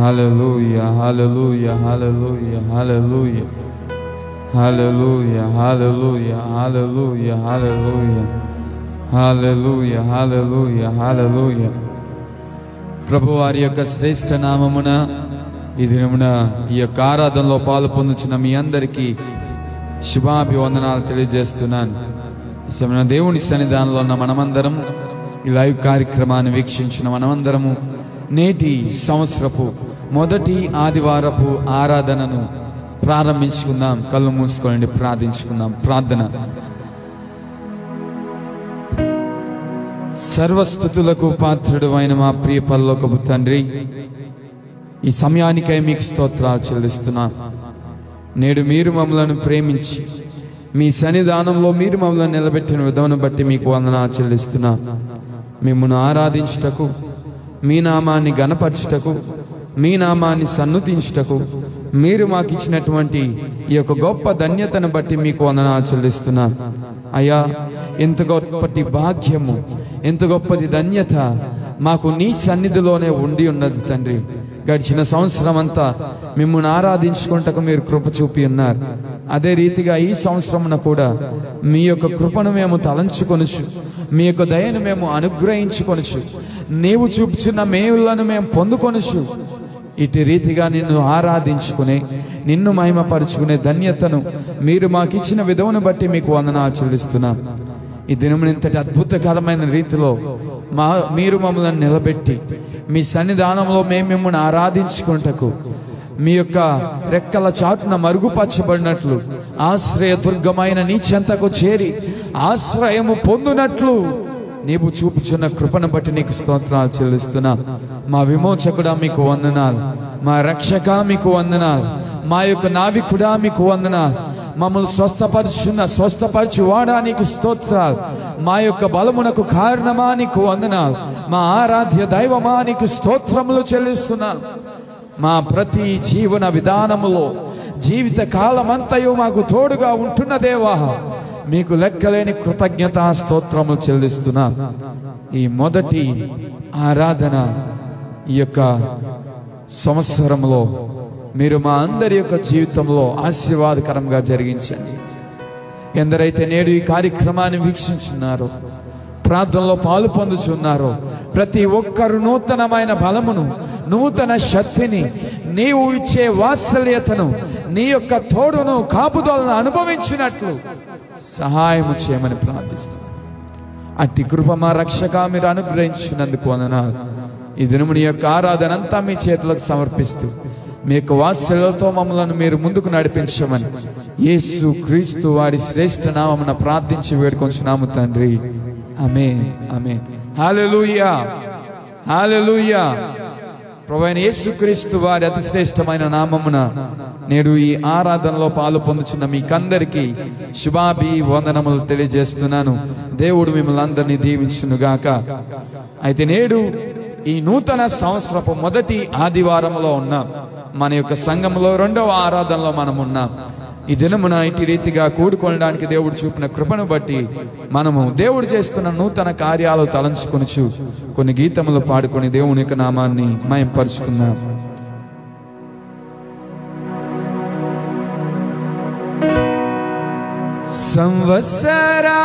హల్లెలూయా హల్లెలూయా హల్లెలూయా హల్లెలూయా హల్లెలూయా హల్లెలూయా హల్లెలూయా హల్లెలూయా హల్లెలూయా హల్లెలూయా హల్లెలూయా. ప్రభు వారి యొక్క శ్రేష్ఠ నామమున ఈ దినమున ఈ యొక్క ఆరాధనలో పాలు పొందుచున్న మీ అందరికీ శుభాభివందనాలు తెలియజేస్తున్నాను. ఈ సమయంలో దేవుని సన్నిధానంలో ఉన్న మనమందరం, ఈ లైవ్ కార్యక్రమాన్ని వీక్షించిన మనమందరము నేటి సంవత్సరపు మొదటి ఆదివారపు ఆరాధనను ప్రారంభించుకుందాం. కళ్ళు మూసుకోండి, ప్రార్థించుకుందాం. ప్రార్థన. సర్వస్తుతులకు పాత్రుడు అయిన మా ప్రియ పరలోకపు తండ్రి, ఈ సమయానికై మీకు స్తోత్రాలు చెల్లిస్తున్నాం. నేడు మీరు మమ్మలను ప్రేమించి మీ సన్నిధానంలో మీరు మమ్మల్ని నిలబెట్టిన విధమును బట్టి మీకు వందనాలు చెల్లిస్తున్నాం. మిమ్మల్ని ఆరాధించుటకు, మీ నామాన్ని గణపరచుటకు, మీ నామాన్ని సన్నుతించుటకు మీరు మాకు ఇచ్చినటువంటి ఈ యొక్క గొప్ప ధన్యతను బట్టి మీకు వందనాలు చెల్లిస్తున్నాం. అయ్యా, ఎంత గొప్పటి భాగ్యము, ఎంత గొప్పది ధన్యత మాకు నీ సన్నిధిలోనే ఉండి ఉన్నది తండ్రి. గడిచిన సంవత్సరం అంతా మిమ్మల్ని ఆరాధించుకుంటకు మీరు కృప చూపి ఉన్నారు. అదే రీతిగా ఈ సంవత్సరమున కూడా మీ యొక్క కృపను మేము తలంచుకొనుచు, మీ యొక్క దయను మేము అనుగ్రహించుకొనుచు, నీవు చూపుచున్న మేలులను మేము పొందుకొనుచు, ఇటు రీతిగా నిన్ను ఆరాధించుకునే, నిన్ను మహిమపరుచుకునే ధన్యతను మీరు మాకు ఇచ్చిన విధమును బట్టి మీకు వందనాలు చెల్లిస్తున్నాం. ఈ దినమున ఇంతటి అద్భుతకరమైన రీతిలో మీరు మమ్మల్ని నిలబెట్టి మీ సన్నిధానంలో మేము మిమ్మల్ని ఆరాధించుకుంటకు మీ యొక్క రెక్కల చాటున మరుగుపరచబడినట్లు, ఆశ్రయ దుర్గమైన నీ చెంతకు చేరి ఆశ్రయము పొందునట్లు నీవు చూపుచున్న కృపను బట్టి నీకు స్తోత్రాలు చెల్లిస్తున్నా. మా విమోచకుడా మీకు వందనాలు, మా రక్షక మీకు వందనాలు, మా యొక్క నావికుడా మీకు వందనాలు, మమ్మల్ని స్వస్థపరచు వాడా నీకు స్తోత్రాలు, మా యొక్క బలమునకు కారణమా నీకు వందనాలు, మా ఆరాధ్య దైవమా నీకు స్తోత్రములు చెల్లిస్తున్నాను. మా ప్రతి జీవన విధానములో జీవిత కాలమంతయు మాకు తోడుగా ఉంటున్న దేవా, మీకు లెక్కలేని కృతజ్ఞతా స్తోత్రములు చెల్లిస్తున్నా. ఈ మొదటి ఆరాధన ఈ యొక్క సంవత్సరంలో మీరు మా అందరి యొక్క జీవితంలో ఆశీర్వాదకరంగా జరిగించండి. ఎందరైతే నేడు ఈ కార్యక్రమాన్ని వీక్షించున్నారో, ప్రార్థనలో పాలు పొందుచున్నారో, ప్రతి ఒక్కరు నూతనమైన బలమును, నూతన శక్తిని, నీవు ఇచ్చే వాత్సల్యతను, నీ యొక్క తోడును, కాపుదలను అనుభవించినట్లు సహాయము చేయమని ప్రార్థిస్తున్నాను. అట్టి కృప మా రక్షక మీరు అనుగ్రహించినందుకు వందనాలు. ఈ దినము నీ యొక్క ఆరాధన అంతా మీ చేతులకు సమర్పిస్తూ మీ యొక్క వాత్సల్యంతో మమ్మల్ని మీరు ముందుకు నడిపించమని యేసు క్రీస్తు వారి శ్రేష్ఠ నామమున ప్రార్థించి వేడుకొంచున్నాము తండ్రి. ఆమేన్, ఆమేన్. హల్లెలూయా, హల్లెలూయా. ప్రభువైన యేసు క్రీస్తు వారి అతి శ్రేష్టమైన నామమున నేడు ఈ ఆరాధనలో పాలు పొందుచున్న మీకందరికీ శుభాభివందనములు తెలియజేస్తున్నాను. దేవుడు మిమ్మల్ని అందరినీ దీవించునుగాక. అయితే నేడు ఈ నూతన సంవత్సరపు మొదటి ఆదివారంలో ఉన్నాం. మన యొక్క సంఘంలో రెండవ ఆరాధనలో మనం ఉన్నాం. ఈ దినమున ఇటు రీతిగా కూడుకొనడానికి దేవుడు చూపిన కృపను బట్టి మనము దేవుడు చేస్తున్న నూతన కార్యాలు తలంచుకొనుచు కొన్ని గీతములు పాడుకొని దేవుని యొక్క నామాన్ని మహిమపరుచుకున్నాం. సంవత్సరా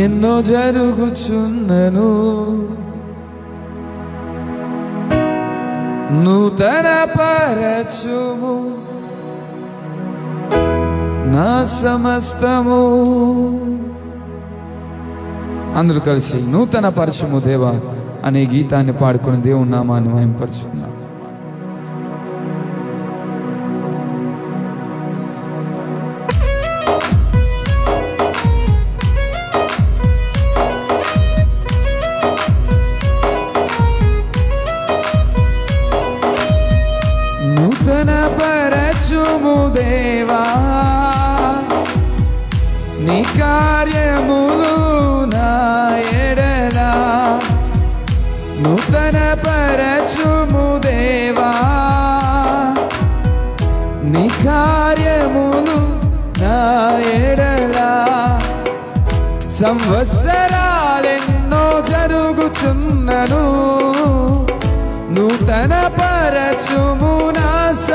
ఎన్నో జరుగుచున్నను, నూతన పరచుము నా సమస్తము. అందరూ కలిసి నూతన పరచుము దేవా అనే గీతాన్ని పాడుకుని దేవుని నామాన్ని మహిమపరుచుకున్నాం. నూతన పరచుము దేవా నీ కార్యములు నా ఎడల, నూతన పరచుము దేవా నీ కార్యములు నా ఎడల. సంవత్సరాలెన్నో జరుగుచున్నను,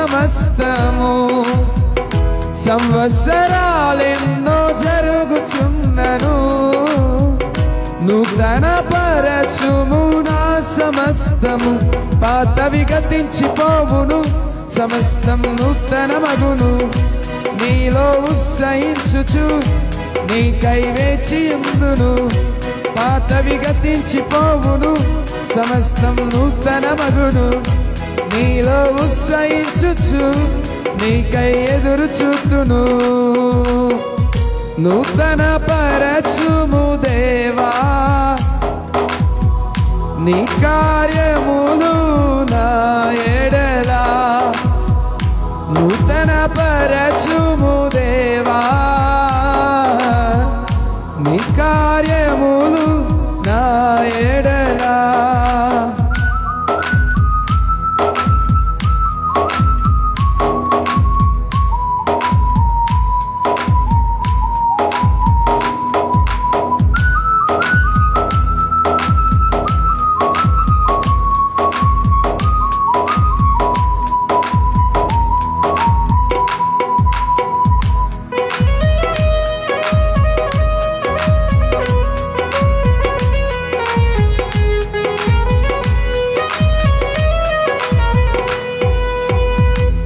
సమస్తము సంవత్సరాలెన్నో జరుగుచున్నను నూతన పరచుము నా సమస్తము పాతవి గతించిపోవును సమస్తం నూతన మగును నీలో ఉత్సహించుచు నీకై వేచి ఉందును పాతవి గతించిపోవును సమస్తం నూతన మగును నీలో ఉత్సహించుచు నీకై ఎదురు చూతును నూతన పరచుము దేవా నీ కార్యములు నా ఎడల నూతన పరచుము దేవా నీ కార్యములు నా ఎడల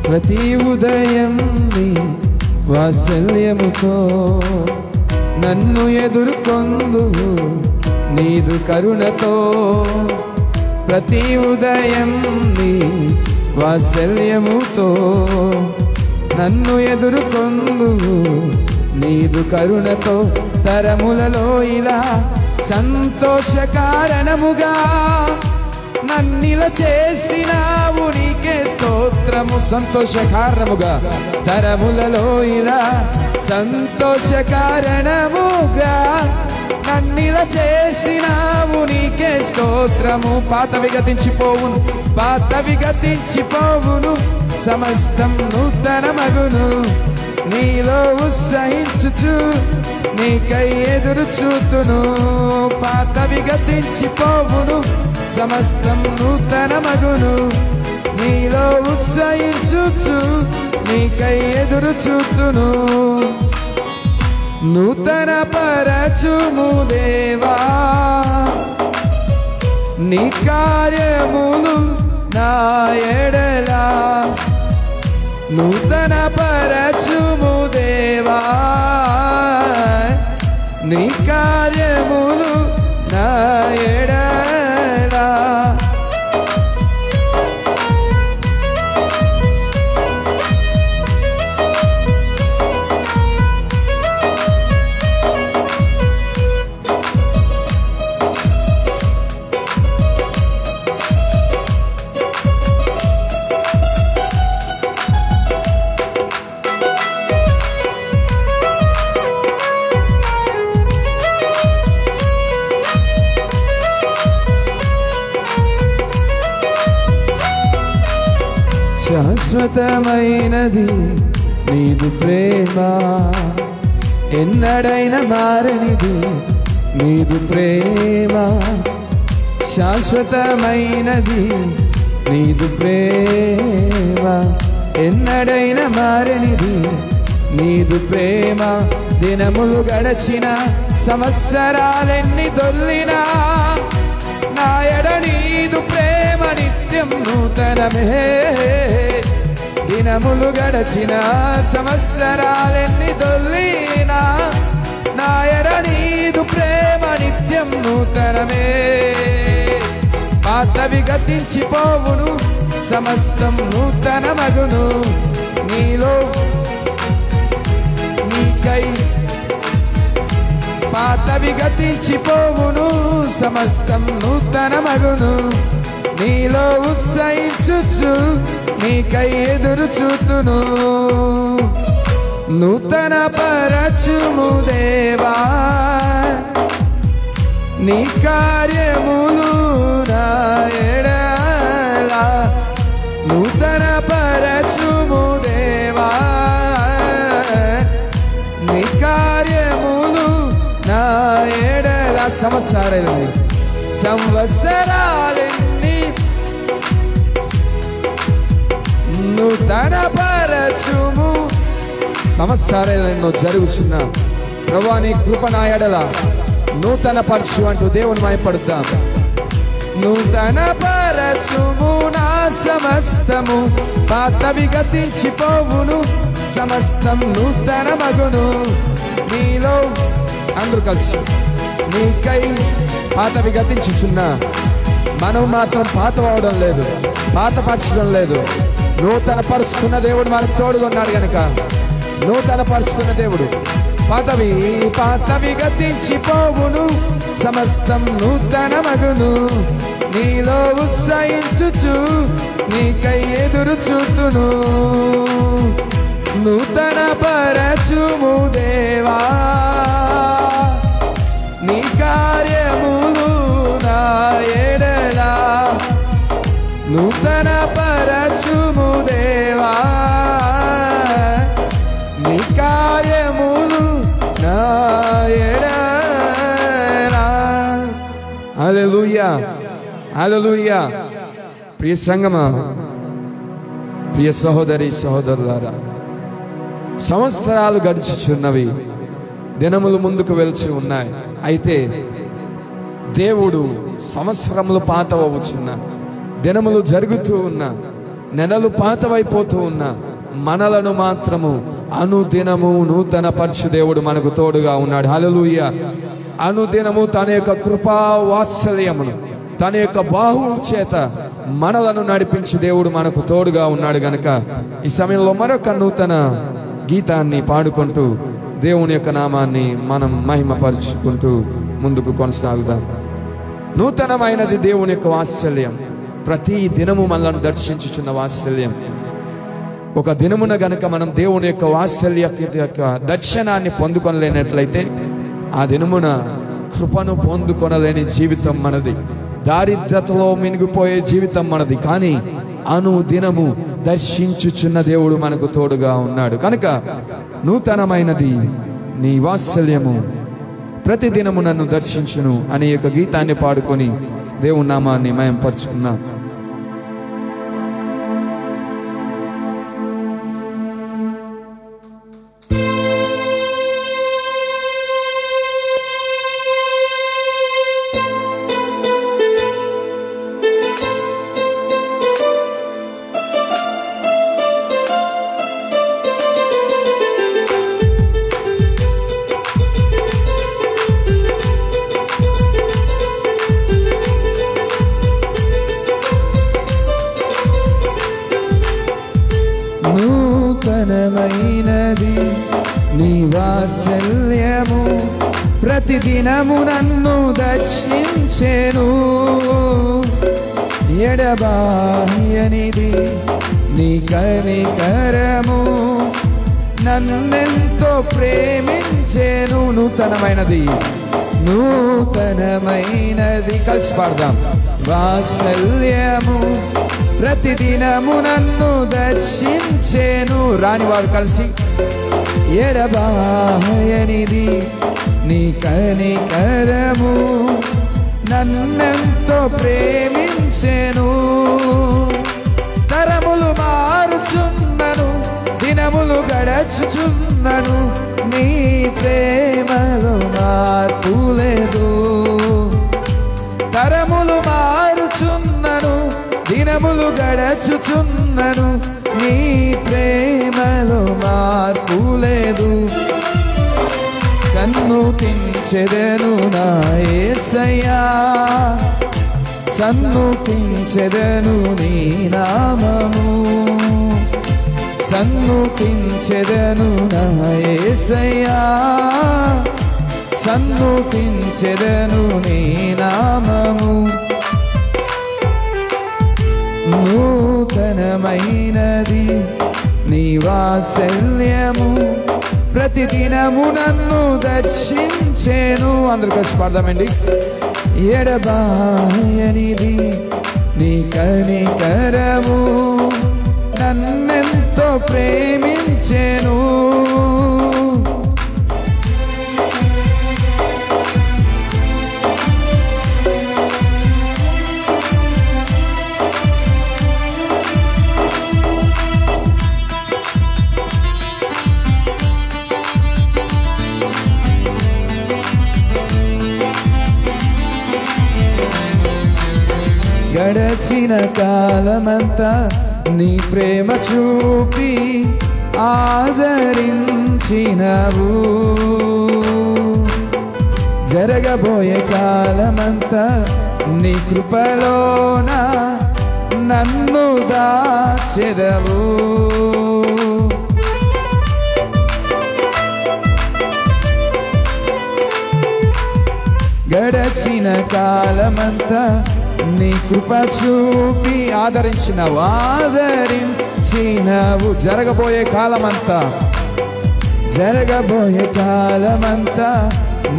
ప్రతి ఉదయం నీ వాత్సల్యముతో నన్ను ఎదుర్కొందు నీదు కరుణతో ప్రతి ఉదయం నీ వాత్సల్యముతో నన్ను ఎదుర్కొందు నీదు కరుణతో తరములలో ఇలా సంతోషకారణముగా నన్నిల చేసినావు నీకే స్తోత్రము సంతోషకారణముగా తరములలో ఇలా సంతోషకారణముగా నన్నిల చేసినావు నీకే స్తోత్రము పాతవి గతించిపోవును సమస్తం నూతన మగును నీలో ఉత్సహించుచు నీకై ఎదురు చూతును పాతవి గతించిపోవును సమస్తం నూతన మగును నీలో ఉత్సహించుచు నీకై ఎదురు చూతును నూతన పరచుము దేవా నీ కార్యములు నా ఎడల నూతన పరచుము దేవా నీ కార్యములు నా ఎడల శాశ్వతమైనది నీదు ప్రేమ ఎన్నడైనా మారనిది నీదు ప్రేమ శాశ్వతమైనది నీదు ప్రేమ ఎన్నడైనా మారనిది నీదు ప్రేమ దినములు గడచిన సంవత్సరాలెన్ని దొల్లినా నా ఎడ నీదు ప్రేమ నిత్యం నూతనమే దినములు గడచిన సంవత్సరాలెన్ని దొల్లినా నా ఎడ నీదు ప్రేమ నిత్యం నూతనమే పాతవి గతించిపోవును సమస్తం నూతన మగును నీలో నీకై పాతవి గతించిపోవును సమస్తం నూతన మగును నీలో ఉత్సహించుచు నీకై ఎదురు చూతును నూతన పరచుము దేవా నీ కార్యములు నా ఎడల నూతన పరచుము దేవా నీ కార్యములు నా ఎడల సంవత్సరాలెన్ని నూతన పరచుము. సంవత్సరాలు ఎన్నో జరుగుతున్న ప్రభువా నీ కృప నా ఎడల నూతన పరచు అంటూ దేవుని మహిమపడుద్దాం. నూతన పరచుము నా సమస్తము, పాతవి గతించిపోవును, సమస్తం నూతన మగును నీలో. అందరూ కలిసి నీకై పాతవి గతించుచున్నా, మనం మాత్రం పాత అవడం లేదు, పాత పరచడం లేదు. నూతన పరుస్తున్న దేవుడు మనకు తోడుగా ఉన్నాడు గనక నూతన పరుస్తున్న దేవుడు. పాతవి గతించిపోవును, సమస్తం నూతన మగును నీలో ఉత్సహించుచు నీకై ఎదురు చూతును. నూతన పరచుము దేవా నీ కార్యములు నా ఎడల. నూతన పరచుము దేవా నీ కార్యములు నా ఎడల. హల్లెలూయా, హల్లెలూయా. ప్రియ సంగమా, ప్రియ సహోదరి సహోదరులారా, సంవత్సరాలు గడిచుచున్నవి, దినములు ముందుకు వెళ్చి ఉన్నాయి. అయితే దేవుడు సంవత్సరములు పాతవచ్చున్నా, దినములు జరుగుతూ ఉన్నా, నెలలు పాతవైపోతూ ఉన్నా, మనలను మాత్రము అనుదినము నూతన పరచు దేవుడు మనకు తోడుగా ఉన్నాడు. హల్లెలూయా. అనుదినము తన యొక్క కృపా వాత్సల్యమును, తన యొక్క బాహువు చేత మనలను నడిపించి దేవుడు మనకు తోడుగా ఉన్నాడు గనక ఈ సమయంలో మరొక నూతన గీతాన్ని పాడుకుంటూ దేవుని యొక్క నామాన్ని మనం మహిమపరుచుకుంటూ ముందుకు కొనసాగుదాం. నూతనమైనది దేవుని యొక్క వాత్సల్యం, ప్రతి దినము మనల్ని దర్శించుచున్న వాత్సల్యం. ఒక దినమున గనక మనం దేవుని యొక్క వాత్సల్య యొక్క దర్శనాన్ని పొందుకొనలేనట్లయితే ఆ దినమున కృపను పొందుకొనలేని జీవితం మనది, దారిద్రతలో మినిగిపోయే జీవితం మనది. కానీ అనుదినము దర్శించుచున్న దేవుడు మనకు తోడుగా ఉన్నాడు కనుక నూతనమైనది నీ వాత్సల్యము, ప్రతిదినము నన్ను దర్శించును అనే యొక్క గీతాన్ని పాడుకొని దేవుని నామాన్ని మహిమపరుచుకున్నాం. నూతనమైనది నీ వాత్సల్యము, ప్రతిదినము నన్ను దర్శించెను. ఎడబాయనిది నీ కనికరము, నన్నెంతో ప్రేమించెను. నూతనమైనది, నూతనమైనది కలిసి పాడదాం. వాత్సల్యము ప్రతిదినము నన్ను దర్శించెను. రాని వారు కలిసి ఎడబాయనిది నీ కనికరము, నన్నెంతో ప్రేమించెను. తరములు మారుచున్నను, దినములు గడచుచున్నను, నీ ప్రేమలో మార్పు లేదు. తరములు మారుచున్నను, దినములు గడచుచున్నను, నీ ప్రేమలో మార్పు లేదు. సన్నుతించెదను నా యేసయ్యా, సన్నుతించెదను నీ నామము, సన్నుతించెదను నా యేసయ్యా, సన్నుతించెదను నీ నామము. నూతనమైనది నీ వాత్సల్యము, ప్రతిదినము నన్ను దర్శించెను. అందరూ కలిసి పాడదామండి. ఎడబాయనిది నీ కనికరము, నన్నెంతో ప్రేమించెను. గడచిన కాలమంతా నీ ప్రేమ చూపి ఆదరించినవు. జరగబోయే కాలమంతా నీ కృపలోన నన్ను దాచెదవు. గడచిన కాలమంతా నీ కృప చూపి ఆదరించినవు. జరగబోయే కాలమంతా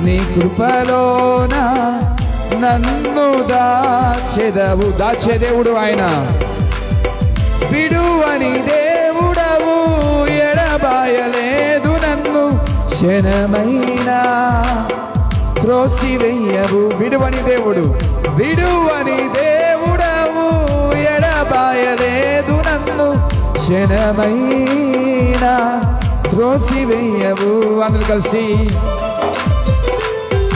నీ కృపలోన నన్ను దాచెదవు. దాచే దేవుడు ఆయన. విడువని దేవుడవు, ఎడబాయలేదు నన్ను క్షణమైనా త్రోసివేయవు. విడువని దేవుడు, విడువని దేవుడవు, ఎడబాయలేదు నన్ను క్షణమైనా త్రోసివేయవు. అందరూ కలిసి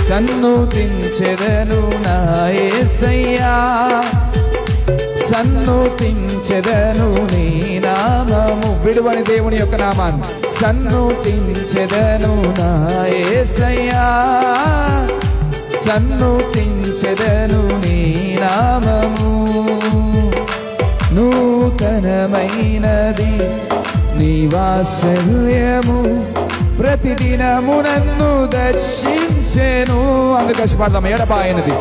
సన్నుతించెదను నా యేసయ్యా, సన్నుతించెదను నీ నామము. విడువని దేవుని యొక్క నామాన్ని సన్నుతించెదను నా యేసయ్యా, సన్నుతించెదను నీ నామము. నూతనమైనది నీ వాత్సల్యము, ప్రతిదినము నన్ను దర్శించెను. అందుకసి పాడదాం. ఎడబాయనిది,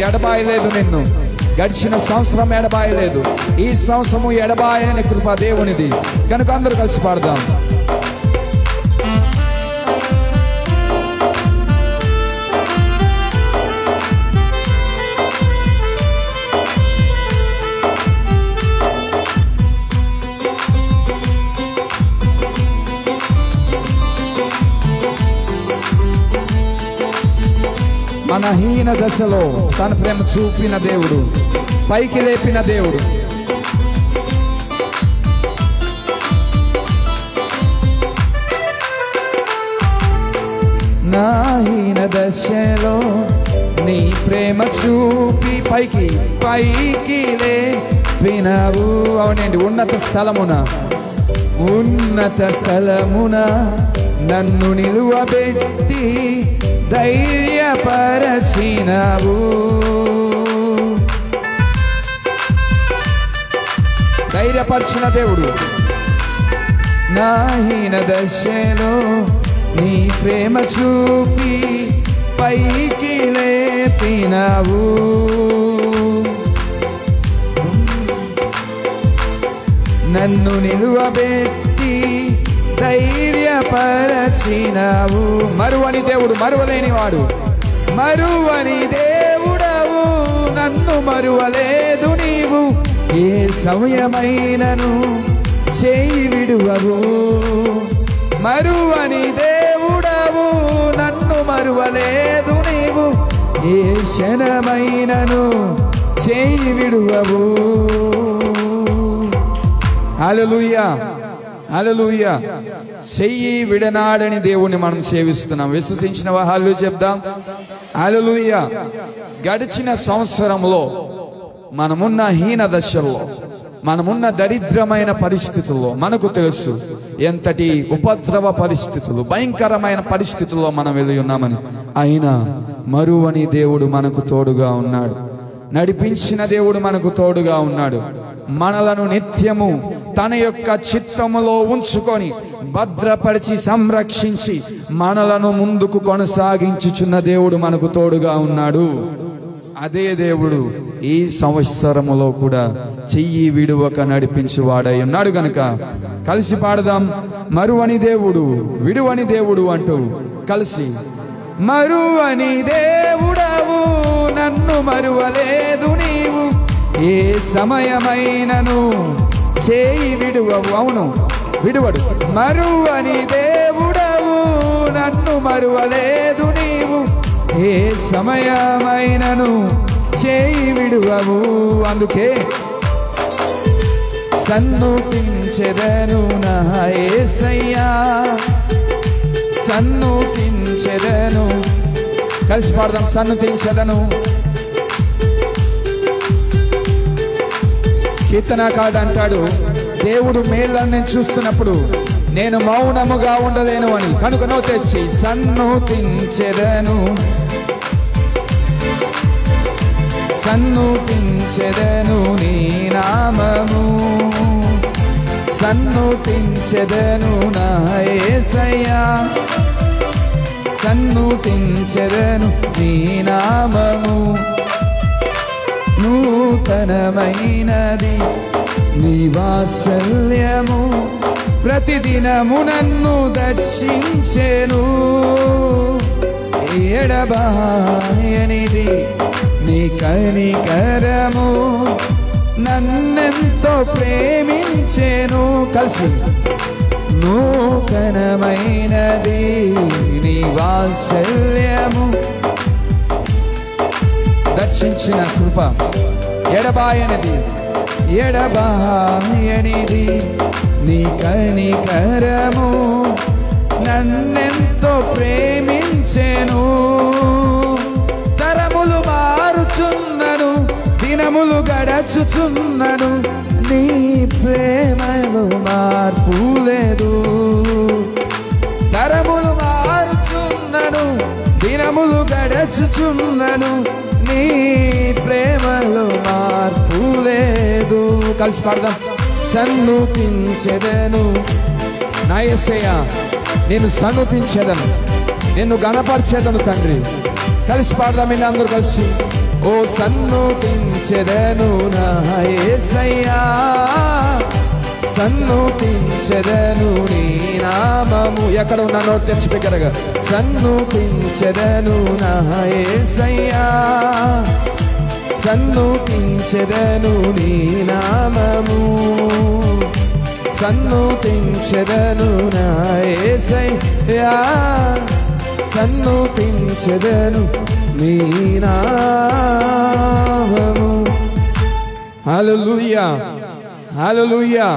ఎడబాయలేదు నిన్ను. గడిచిన సంవత్సరం ఎడబాయలేదు, ఈ సంవత్సరము ఎడబాయని కృప దేవునిది. కనుక అందరూ కలిసి పాడదాం. మన హీన దశలో తన ప్రేమ చూపిన దేవుడు, పైకి లేపిన దేవుడు. నా హీన దశలో నీ ప్రేమ చూపి పైకి లేపినవు. అవునండి, ఉన్నత స్థలమున నన్ను నిలువబెట్టి ధైర్యపరచినవు. ధైర్యపరిచిన దేవుడు. నా హీన దశలో నీ ప్రేమ చూపి పైకి లేపినవు. నన్ను నిలువబెట్టి ధైర్యపరచినవు. మరువని దేవుడు, మరువలేని వాడు. మరువని దేవుడవు, నన్ను మరువలేదు నీవు. ఏ సమయమైనను చేయి విడువవు. మరువని దేవుడవు, నన్ను మరువలేదు నీవు. ఏ క్షణమైనను చేయి విడువవు. హల్లెలూయా, హల్లెలూయా. చెయ్యి విడనాడని దేవుణ్ణి మనం సేవిస్తున్నాం. విశ్వసించిన వాళ్ళు చెప్దాం హల్లెలూయా. గడిచిన సంవత్సరంలో మనమున్న హీన దశలో, మనమున్న దరిద్రమైన పరిస్థితుల్లో మనకు తెలుసు ఎంతటి ఉపద్రవ పరిస్థితులు, భయంకరమైన పరిస్థితుల్లో మనం వెళ్ళి ఉన్నామని. అయినా మరువని దేవుడు మనకు తోడుగా ఉన్నాడు. నడిపించిన దేవుడు మనకు తోడుగా ఉన్నాడు. మనలను నిత్యము తన యొక్క చిత్తములో ఉంచుకొని భద్రపరిచి సంరక్షించి మనలను ముందుకు కొనసాగించుచున్న దేవుడు మనకు తోడుగా ఉన్నాడు. అదే దేవుడు ఈ సంవత్సరములో కూడా చెయ్యి విడువక నడిపించువాడై ఉన్నాడు. గనుక కలిసి పాడదాం. మరువని దేవుడు, విడువని దేవుడు అంటూ కలిసి. మరువని దేవుడవు, నన్ను మరువలేదు నీవు. ఏ సమయమైనను చేయి విడువవు. అవును, విడువడు. మరువని దేవుడవు, నన్ను మరువలేదు నీవు. ఏ సమయమైనను చేయి విడువవు. అందుకే సన్నుతించెదను నా యేసయ్యా, సన్నుతించెదను. కలిసి పాడదాం. సన్నుతించెదను, కీర్తనకారుడు అంటాడు, దేవుడు మేళ్ళను నేను చూస్తున్నప్పుడు నేను మౌనముగా ఉండలేను అని. కనుక నో తెచ్చి సన్నుతించెదను, సన్నుతించెదను నీ నామము, సన్నుతించెదను నా యేసయ్యా, సన్నుతించెదను నీ నామము. నూతనమైనది నీ వాత్సల్యము, ప్రతిదినము నన్ను దర్శించెను. ఎడబాయనిది నీ కనికరము, నన్నెంతో ప్రేమించెను. కలిసి నూతనమైనది నీ వాత్సల్యము, దర్శించిన కృప. ఎడబాయనిది ఎడబాయనిది నీ కనికరము, నన్నెంతో ప్రేమించెను. తరములు మారుచున్నను, దినములు గడచుచున్నను, నీ ప్రేమలో మార్పు లేదు. తరములు మారుచున్నను, దినములు గడచుచున్నను, నీ ప్రేమలో మార్పు లేదు. కలిసి పాడదాం. సన్నుతించెదను నా యేసయ్యా, నేను సన్నుతించెదను, నిన్ను గణపరిచెదను తండ్రి. కలిసి పాడదాం ఇలా అందరూ కలిసి. ఓ సన్నుతించెదను నా యేసయ్యా, సన్నుతించెదను నీ నామము. ఎక్కడ ఉన్నానో తెచ్చిపెట్టగా సన్నుతించెదను నా యేసయ్యా, సన్నుతించెదను నీ నామము, సన్నుతించెదను నా యేసయ్యా, సన్నుతించెదను నీ నామము. హల్లెలూయా, హల్లెలూయా.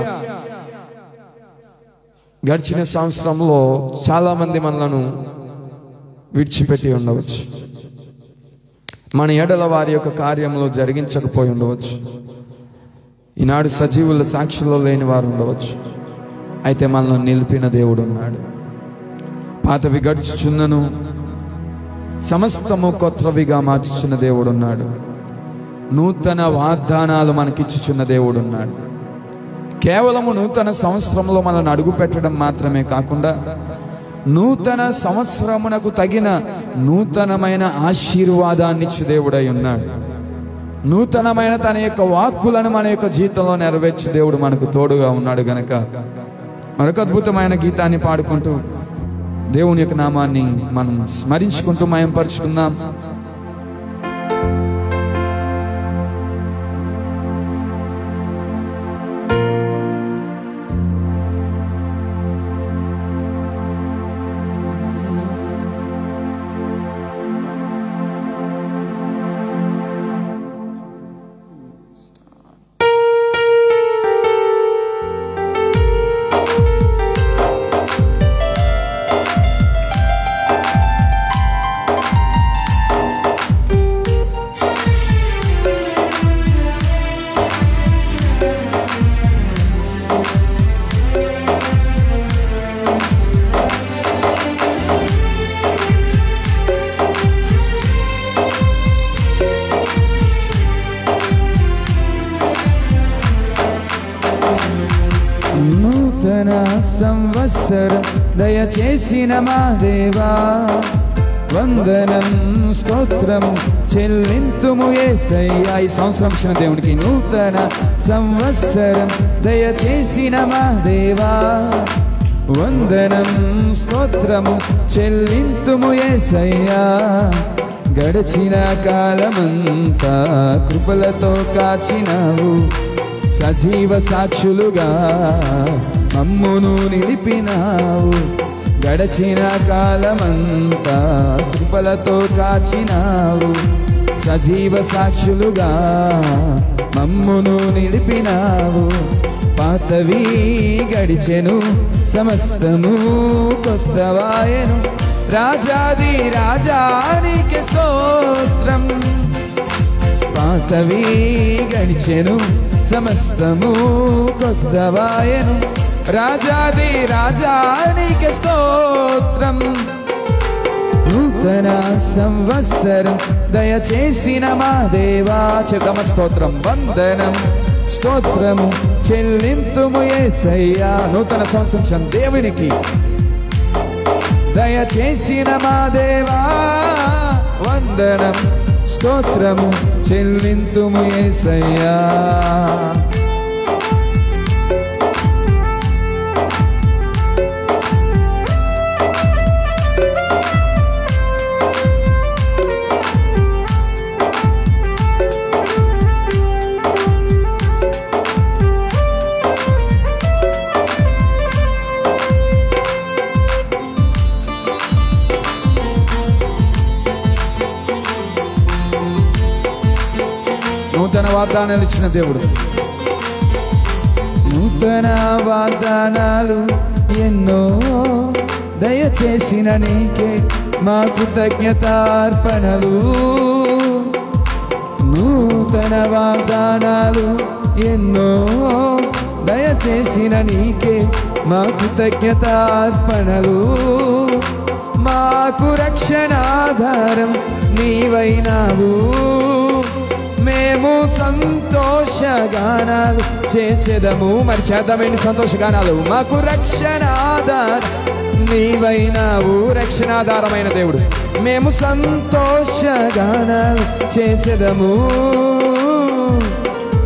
గడిచిన సంవత్సరంలో చాలామంది మనలను విడిచిపెట్టి ఉండవచ్చు, మన ఎడల వారి యొక్క కార్యంలో జరిగించకపోయి ఉండవచ్చు, ఈనాడు సజీవుల సాక్షిలో లేని వారు ఉండవచ్చు. అయితే మనల్ని నిలిపిన దేవుడు ఉన్నాడు. పాతవి గడుచుచున్నను, సమస్తము కొత్తవిగా మార్చుచున్న దేవుడు ఉన్నాడు. నూతన వాగ్దానాలు మనకిచ్చుచున్న దేవుడు ఉన్నాడు. కేవలము నూతన సంవత్సరంలో మనల్ని అడుగు పెట్టడం మాత్రమే కాకుండా నూతన సంవత్సరమునకు తగిన నూతనమైన ఆశీర్వాదాన్ని ఇచ్చు దేవుడై ఉన్నాడు. నూతనమైన తన యొక్క వాక్కులను మన యొక్క జీవితంలో నెరవేర్చు దేవుడు మనకు తోడుగా ఉన్నాడు. గనక మరొక అద్భుతమైన గీతాన్ని పాడుకుంటూ దేవుని యొక్క నామాన్ని మనం స్మరించుకుంటూ మయంపరుచుకుందాం. నూతన సంవత్సరం దయచేసిన మా దేవా, వందనం స్తోత్రం చెల్లింతుము యేసయ్యా. ఈ సంవత్సరం ఇచ్చిన దేవునికి నూతన సంవత్సరం దయచేసిన మా దేవా, వందనం స్తోత్రము చెల్లింతుము యేసయ్యా. గడిచిన కాలమంతా కృపలతో కాచినావు, సజీవ సాక్షులుగా మమ్మును నిలిపినావు. గడచిన కాలమంతా కృపలతో కాచినావు, సజీవ సాక్షులుగా మమ్మును నిలిపినావు. పాతవి గడిచెను, సమస్తము కొత్తవాయెను, రాజాది రాజానికి స్తోత్రం. పాతవి గడిచెను, సమస్తము కొత్తవాయను. రాజాది రాజానికి స్తోత్రం. నూతన సంవత్సరం దయచేసిన మా దేవా, చెదమ స్తోత్రం. వందనం స్తోత్రము చెల్లింతుము యేసయ్యా. నూతన సంవత్సరం దేవునికి దయచేసిన మా దేవా, వందనం స్తోత్రము చెల్లింతుము యేసయ్యా. నూతన వాగ్దానాలు ఇచ్చిన దేవుడు. నూతన వాగ్దానాలు ఎన్నో దయచేసిన నీకే మా కృతజ్ఞతార్పణలు. నూతన వాగ్దానాలు ఎన్నో దయచేసిన నీకే మా కృతజ్ఞతార్పణలు. మాకు రక్షణాధారం నీవైనావు, మేము సంతోషగానాలు చేసేదము. మరి చేద్దామేంటి సంతోషగానాలు? మాకు రక్షణాధారం నీవైనావు, రక్షణాధారమైన దేవుడు. మేము సంతోషగానాలు చేసేదము.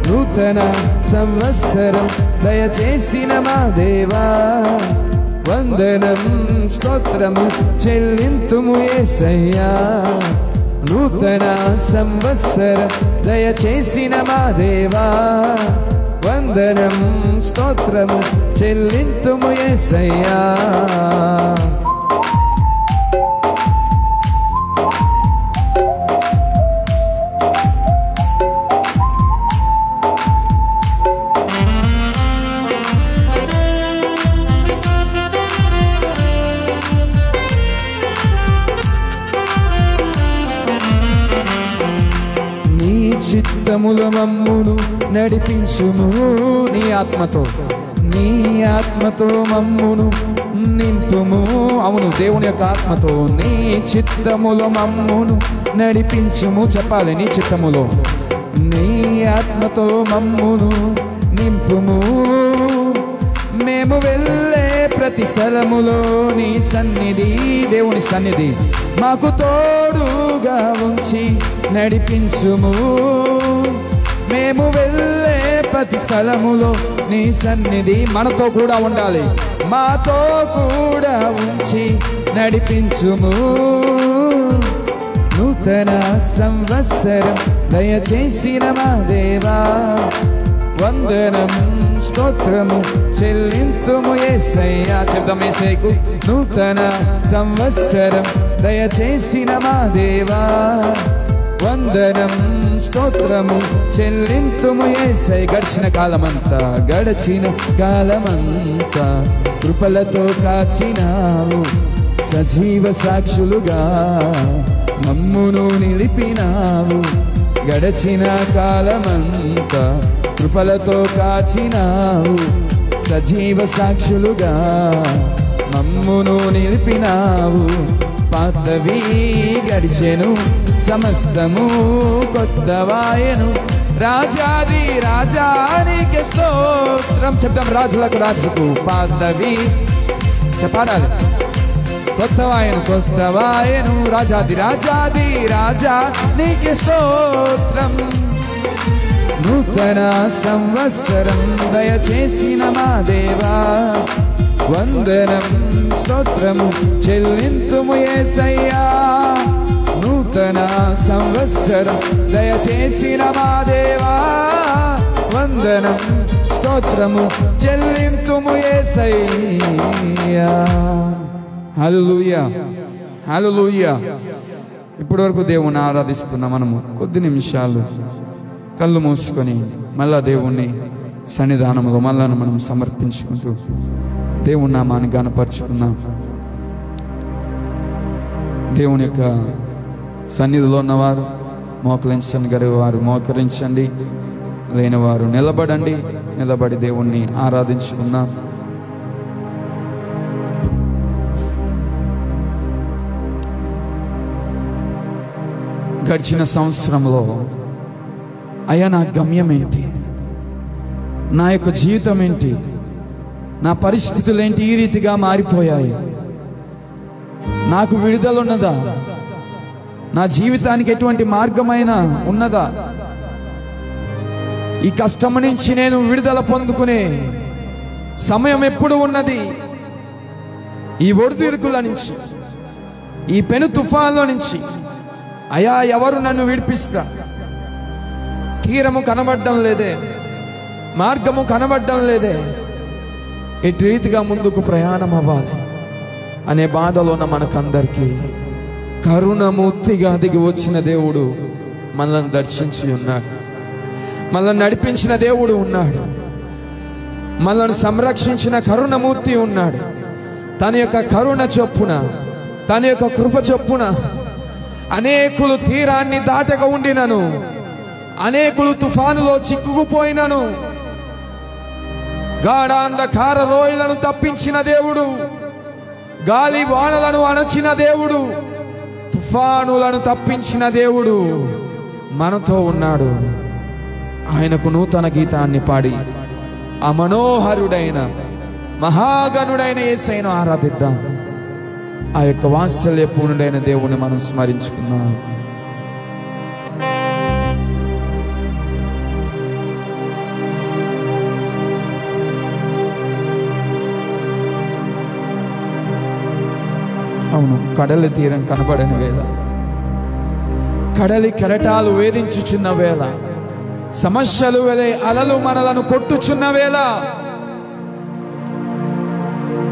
నూతన సంవత్సరం దయచేసిన మా దేవా, వందనం స్తోత్రము చెల్లింతుము యేసయ్యా. నూతన సంవత్సరం దయచేసిన మా దేవా, వందనం స్తోత్రము చెల్లింతుము యేసయ్యా. చిత్తముల మమ్మును నడిపించుము నీ ఆత్మతో, నీ ఆత్మతో మమ్మును నింపుము. అవును, దేవుని యొక్క ఆత్మతో. నీ చిత్తముల మమ్మును నడిపించుము. చెప్పాలి, నీ చిత్తములో నీ ఆత్మతో మమ్మును నింపుము. మేము వెళ్ళే ప్రతి స్థలములో నీ సన్నిధి, దేవుని సన్నిధి మాకు తోడుగా ఉంచి నడిపించుము. మేము వెళ్ళే ప్రతి స్థలములో నీ సన్నిధి మనతో కూడా ఉండాలి, మాతో కూడా ఉంచి నడిపించుము. నూతన సంవత్సరం దయచేసిన మా దేవా, వందనం స్తోత్రము చెల్లింతుము యేసయ్యా. చెప్దాం యేసయ్యకు. నూతన సంవత్సరం దయచేసిన మా దేవా, వందనం స్తోత్రము చెల్లింతుము యేసయ్య. గడిచిన కాలమంతా కృపలతో కాచినావు, సజీవ సాక్షులుగా మమ్మును నిలిపినావు. గడిచిన కాలమంతా కృపలతో కాచినావు, సజీవ సాక్షులుగా మమ్మును నిలిపినావు. పాతవి గడిచెను, సమస్తము కొత్తవాయను. రాజాది రాజానికి స్తోత్రం. చెప్దాం, రాజులకు రాజుకు. పాతవి చెప్పాలి, కొత్తవాయను కొత్తవాయను. రాజాది రాజా నీకే స్తోత్రం. నూతన సంవత్సరం దయచేసిన మా దేవా, వందనం స్తోత్రము చెల్లింతుము యేసయ్యా. నూతన సంవత్సరం దయచేసిన మా దేవా, వందనం స్తోత్రము చెల్లింతుము యేసయ్యా. హల్లెలూయా, హల్లెలూయా. ఇప్పటి వరకు దేవుణ్ణి ఆరాధిస్తున్న మనము కొద్ది నిమిషాలు కళ్ళు మూసుకొని మళ్ళా దేవుణ్ణి సన్నిధానంలో మళ్ళా మనం సమర్పించుకుంటూ దేవుని నామాన్ని గణపరుచుకుందాం. దేవుని యొక్క సన్నిధిలో ఉన్నవారు మోకరించండి, వారు మోకరించండి. లేనివారు నిలబడండి. నిలబడి దేవుణ్ణి ఆరాధించుకుందాం. గడిచిన సంవత్సరంలో అయ్యా నా గమ్యం ఏంటి, నా యొక్క జీవితం ఏంటి, నా పరిస్థితులు ఏంటి ఈ రీతిగా మారిపోయాయి, నాకు విడుదల ఉన్నదా, నా జీవితానికి ఎటువంటి మార్గమైనా ఉన్నదా, ఈ కష్టం నుంచి నేను విడుదల పొందుకునే సమయం ఎప్పుడు ఉన్నది, ఈ ఒడిదుడుకుల నుంచి, ఈ పెను తుఫాన్ల నుంచి అయ్యా ఎవరు నన్ను విడిపిస్తా, తీరము కనబడడం లేదే, మార్గము కనబడడం లేదే, ఎటు రీతిగా ముందుకు ప్రయాణం అవ్వాలి అనే బాధలో ఉన్న మనకందరికీ కరుణమూర్తిగా దిగి వచ్చిన దేవుడు మనల్ని దర్శించి ఉన్నాడు. మనల్ని నడిపించిన దేవుడు ఉన్నాడు. మనల్ని సంరక్షించిన కరుణమూర్తి ఉన్నాడు. తన యొక్క కరుణ చొప్పున, తన యొక్క కృప చొప్పున అనేకులు తీరాన్ని దాటక ఉండినను, అనేకులు తుఫానులో చిక్కుకుపోయినను, గాఢాంధకార రోయలను తప్పించిన దేవుడు, గాలి వానలను అణచిన దేవుడు, తుఫానులను తప్పించిన దేవుడు మనతో ఉన్నాడు. ఆయనకు నూతన గీతాన్ని పాడి ఆ మనోహరుడైన మహాగణుడైన యేసయ్యను ఆరాధిద్దాం. ఆ యొక్క వాత్సల్యపూర్ణుడైన దేవుని మనం స్మరించుకుందాం. అవును, కడలి తీరం కనబడని వేళ, కడలి కెరటాలు వేధించుచున్న వేళ, సమస్యలు వెలే అలలు మనలను కొట్టుచున్న వేళ,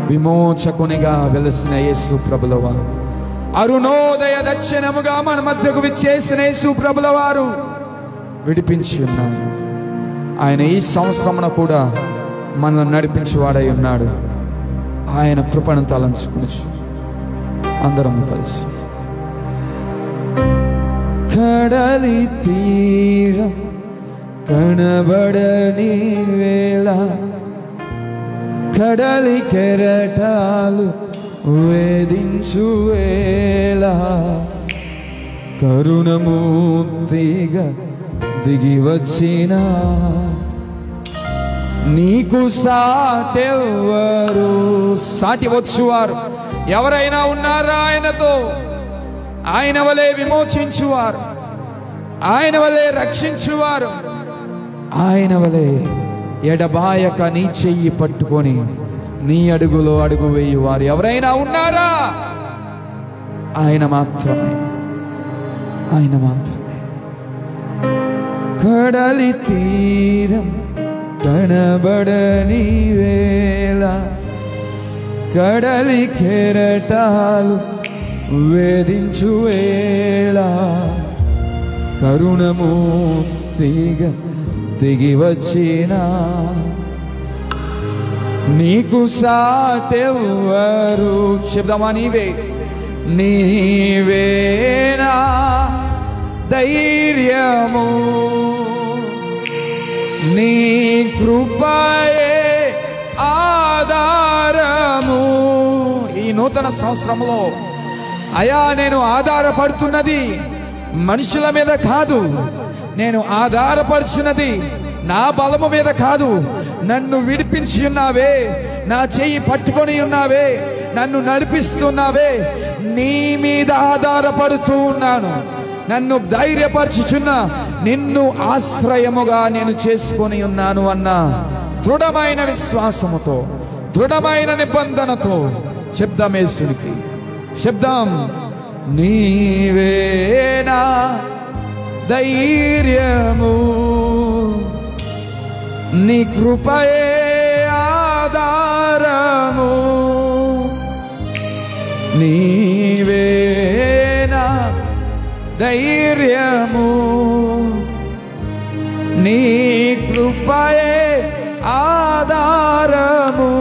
విమోచకునిగా వెలసిన యేసు ప్రభుల వారు, అరుణోదయ దర్శనముగా మన మధ్యకు విచ్చేసిన యేసు ప్రభుల వారు విడిపించి ఉన్నారు. ఆయన ఈ సంవత్సరమున కూడా మనల్ని నడిపించేవాడై ఉన్నాడు. ఆయన కృపను తలంచుకుని అందరం కలిసి కడలి తీరం కనబడని వేళ, కడలి కెరటాలు వేధించు వేళ, కరుణమూర్తిగా దిగి వచ్చిన నీకు సాటెవ్వరు, సాటి వచ్చువారు ఎవరైనా ఉన్నారా ఆయనతో? ఆయన వలె విమోచించువారు, ఆయన వలె రక్షించువారు, ఆయన వలె ఎడబాయక నీ చెయ్యి పట్టుకొని నీ అడుగులో అడుగు వేయువారు ఎవరైనా ఉన్నారా? ఆయన మాత్రమే, ఆయన మాత్రమే. కడలి తీరం కనబడని వేళ, కడలి కెరటాలు వేధించు వేళ, కరుణమూర్తిగా దిగి వచ్చిన నీకు సాటెవ్వరు. చెప్దామా? నీవే, నీవేనా ధైర్యము, నీ కృపయే ఆధారము. ఈ నూతన సంవత్సరంలో అయా నేను ఆధారపడుతున్నది మనుషుల మీద కాదు, నేను ఆధారపడుచున్నది నా బలము మీద కాదు. నన్ను విడిపించి ఉన్నావే, నా చెయ్యి పట్టుకొని ఉన్నావే, నన్ను నడిపిస్తున్నావే, నీ మీద ఆధారపడుతూ ఉన్నాను. నన్ను ధైర్యపరచుచున్న నిన్ను ఆశ్రయముగా నేను చేసుకొని ఉన్నాను అన్న దృఢమైన విశ్వాసముతో, దృఢమైన నిబంధనతో చెప్దాం యేసునికి, చెప్దాం. నీవేనా ధైర్యము, నీ కృపయే ఆధారము, నీవేనా ధైర్యము, నీ కృపయే ఆధారము.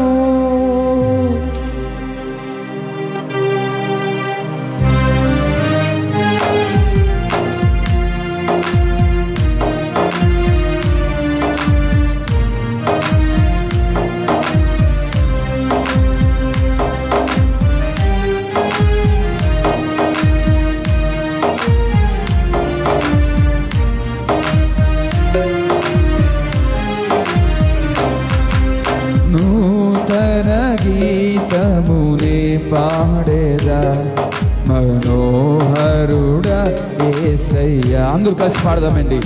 అందరూ కలిసి పాడదామండి.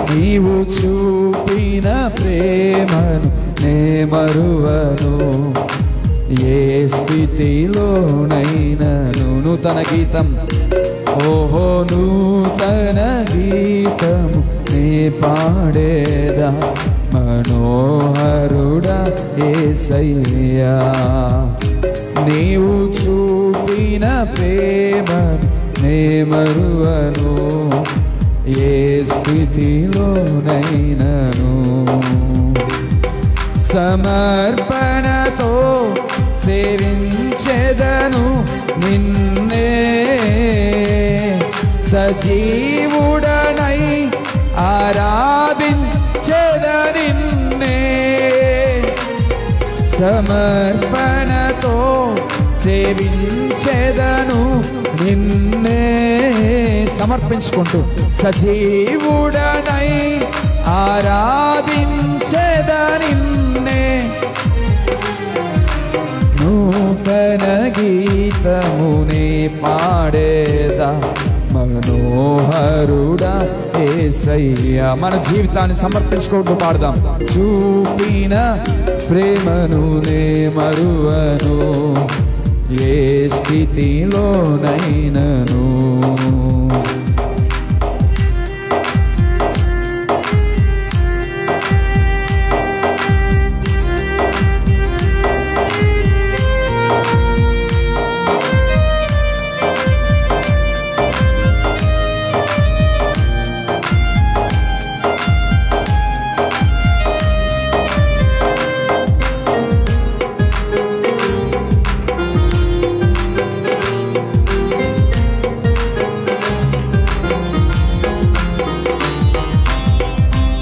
నీవు చూపిన ప్రేమను నే మరువను, ఏ స్థితిలోనైనను. నూతన గీతం, ఓహో నూతన గీతము నే పాడేదా, మనోహరుడా యేసయ్యా. నీవు చూపిన ప్రేమను నే మరువను, ఏ స్థితిలోనైనను. సమర్పణతో సేవించెదను నిన్నే, సజీవుడనై ఆరాధించెద నిన్నే. సమర్పణతో సేవించెదను నిన్నే, సమర్పించుకుంటూ సజీవుడనై ఆరాధించెద నిన్నే. నూతన గీతమునే పాడేదా, మనోహరుడా యేసయ్యా. మన జీవితాన్ని సమర్పించుకుంటూ పాడదాం. చూపిన ప్రేమను నే మరువను, ఏ స్థితిలోనైనను.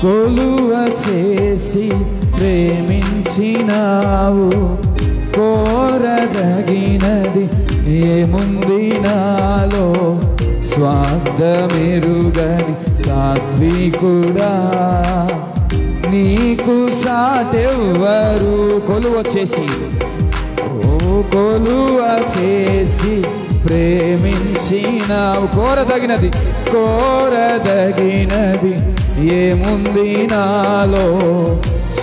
కొలువ చేసి ప్రేమించినావు, కోరదగినది ఏముంది నాలో. స్వార్థమెరుగని సాత్వికుడా, నీకు సాటెవ్వరు. కొలువ చేసి, ఓ కొలువ చేసి ప్రేమించినావు, కోరదగినది కోరదగినది ఏముంది నాలో.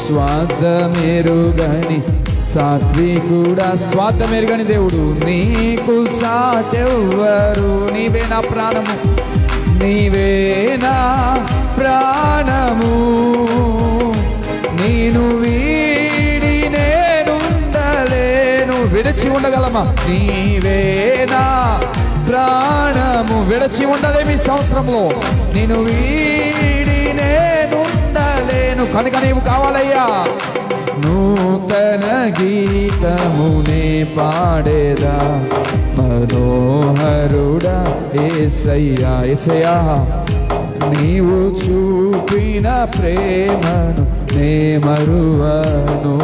స్వార్థమెరుగని సాత్వికుడా, స్వార్థమెరుగని దేవుడు, నీకు సాటెవ్వరు. నీవే నా ప్రాణము, నీవే నా ప్రాణము, నేను వీడి నేనుండలేను. విడిచి ఉండగలమా? నీవే నా ప్రాణము, విడిచి ఉండలేము ఈ సంవత్సరంలో. నేను వీడి నేనుండలేను, కనుక నీవు కావాలయ్యా. నూతన గీతమునే పాడేదా, మనోహరుడా యేసయ్యా. యేసయ్యా, నీవు చూపిన ప్రేమను నే మరువను,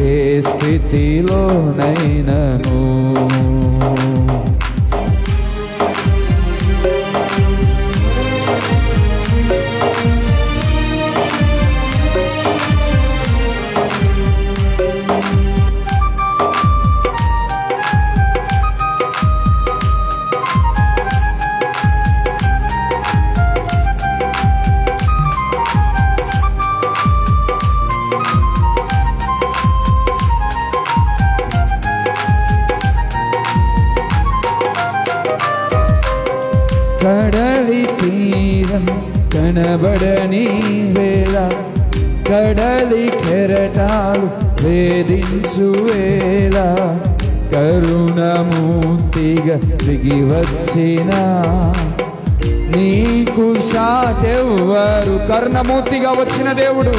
ఏ స్థితిలోనైనను. కడలి తీరం కనబడని వేళ, కడలి కెరటాలు వేధించు వేళ, కరుణమూర్తిగా దిగి వచ్చిన నీకు సాటెవ్వరు. కరుణమూర్తిగా వచ్చిన దేవుడు.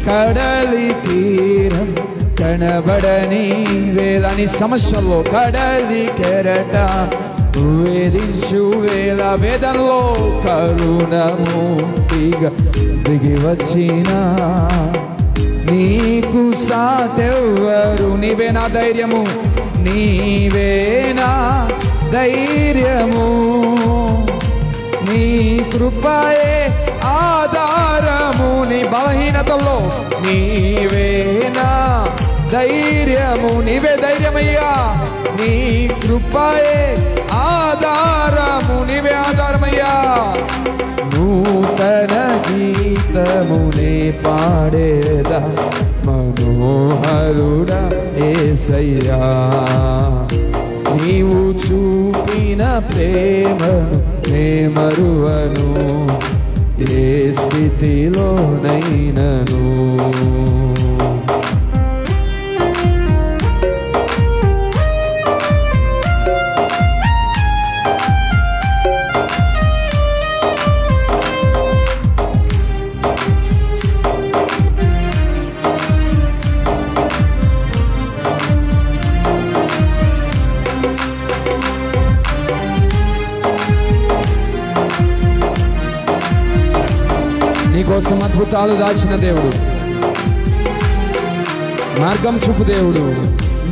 కడలి తీరం కనబడని వేళ, నీ సమస్యల్లో కడలి కెరట వేధించు వేళ, వేదనలో కరుణమూర్తిగా దిగి వచ్చిన నీకు సాటెవ్వరు. నీవే నా ధైర్యము, నీవే నా ధైర్యము, నీ కృపయే ఆధారము. నీ బలహీనతల్లో నీవే నా ధైర్యము, నీవే ధైర్యమయ్యా. నీ కృపయే ఆధారము, నీవే ఆధారమయ్యా. నూతన గీతమునే పాడేదా మనోహరుడా యేసయ్యా. నీవు చూపిన ప్రేమను నే మరువను, ఏ స్థితిలోనైనను. నీకోసం అద్భుతాలు దాచిన దేవుడు, మార్గం చూపు దేవుడు.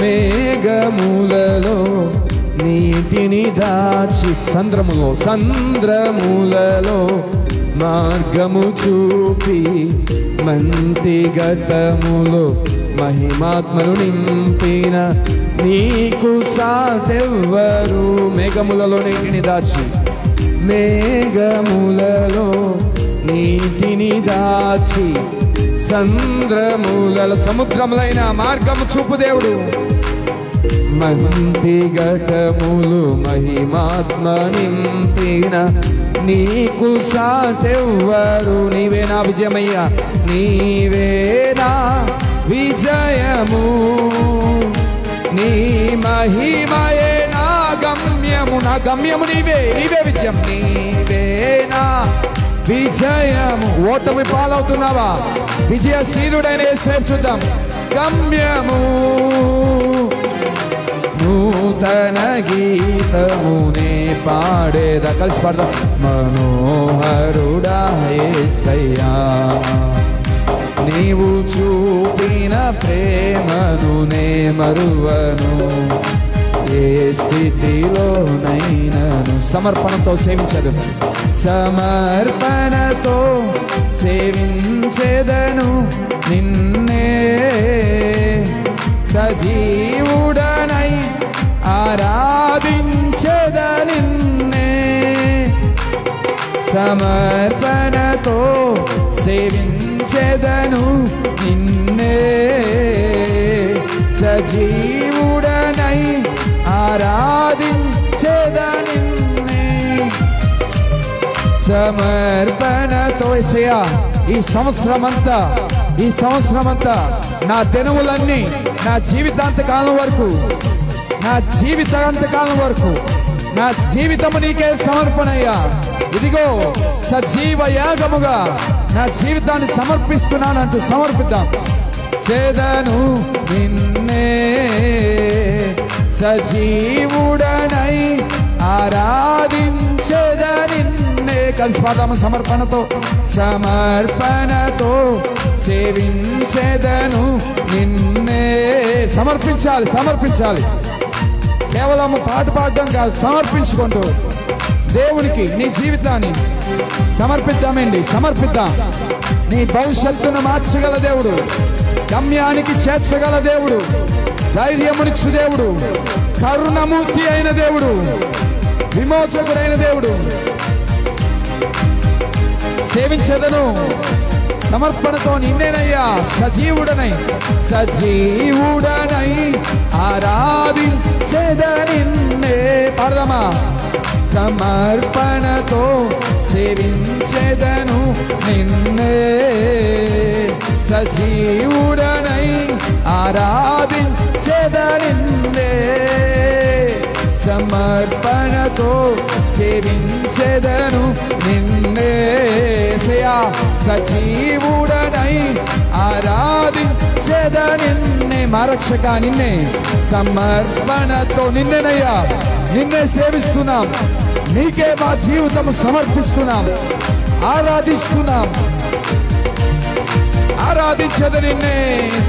మేఘములలో నీటిని దాచి సంద్రములలో మార్గము చూపి మంతిఘట్టములో మహిమాత్మను నింపిన నీకు సాటెవ్వరు. మేఘములలో నీటిని దాచి, మేఘములలో నీటిని దాచి సముద్రములైన మార్గము చూపు దేవుడు. మంతిఘట్టములు మహిమాత్మ నింపిన నీకు సాటెవ్వరు. నీవే నా విజయమయ్యా, నీవే నా విజయము. నీ మహిమయే నా గమ్యము, నా గమ్యము నీవే, నీవే విజయం. నీవే నా విజయము. ఓటమి పాలవుతున్నావా? విజయశీలుడైన యేసువైపు చూద్దాం. గమ్యము, నూతన గీతమునే పాడేదా. కలిసి పాడదాం. మనోహరుడా యేసయ్యా, నీవు చూపిన ప్రేమను నే మరువను, ఏ స్థితిలోనైనను. సమర్పణతో సేవించదు, సమర్పణతో సేవించెదను నిన్నే. సజీవుడనై ఆరాధించెద నిన్నే. సమర్పణతో సేవించెదను నిన్నే. సజీవుడనై ఆరాధించెద నిన్నే. సమర్పణతో యేసయ్యా, ఈ సంవత్సరమంతా నా దినములన్నీ, నా జీవితాంతకాలం వరకు నా జీవితము నీకే సమర్పణయ్యా. ఇదిగో సజీవ యాగముగా నా జీవితాన్ని సమర్పిస్తున్నానంటూ సమర్పిద్దాం. చేదను నిన్నే, సజీవుడనై ఆరాధించెద నిన్నే. కలిసి పాదాము. సమర్పణతో సేవించెదను నిన్నే. సమర్పించాలి. కేవలం పాట పాడడం కాదు, సమర్పించుకుంటూ దేవునికి నీ జీవితాన్ని సమర్పిద్దాం. నీ భవిష్యత్తును మార్చగల దేవుడు, గమ్యానికి చేర్చగల దేవుడు, ధైర్యమునిచ్చు దేవుడు, కరుణమూర్తి అయిన దేవుడు, విమోచకుడైన దేవుడు. సేవించదను సమర్పణతో నిన్నేనయ్యా. సజీవుడనై ఆరాధించెద నిన్నే. పాడదామా. సమర్పణతో సేవించెదను నిన్నే. సజీవుడనై ఆరాధించెద నిన్నే. సమర్పణతో సేవించెదను నిన్నే. సజీవుడనై ఆరాధించెద నిన్నే. మా రక్షక నిన్నే, సమర్పణతో నిన్నేనయ్యా, నిన్నే సేవిస్తున్నాం. నీకే మా జీవితం సమర్పిస్తున్నాం, ఆరాధించదు నిన్నే.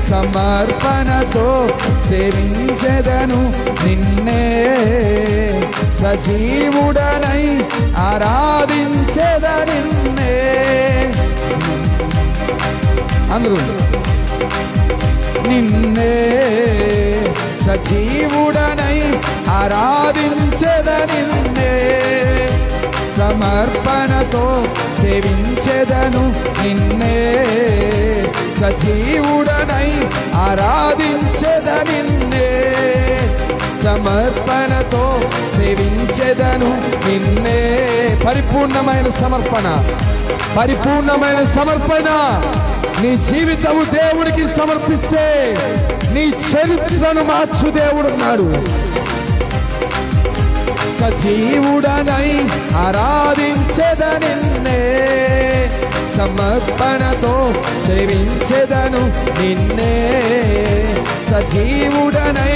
సమర్పణతో సేవించెదను నిన్నే. సజీవుడనై ఆరాధించెద నిన్నే. అందరూ నిన్నే సజీవుడనై ఆరాధించెద నిన్నే, సమర్పణతో సేవించెదను నిన్నే, సజీవుడనై ఆరాధించెద నిన్నే, సమర్పణతో సేవించెదను నిన్నే. పరిపూర్ణమైన సమర్పణ, పరిపూర్ణమైన సమర్పణ. నీ జీవితము దేవుడికి సమర్పిస్తే నీ చరిత్రను మార్చు దేవుడున్నాడు. సజీవుడనై ఆరాధించెద నిన్నే, సమర్పణతో సేవించెదను నిన్నే, సజీవుడనై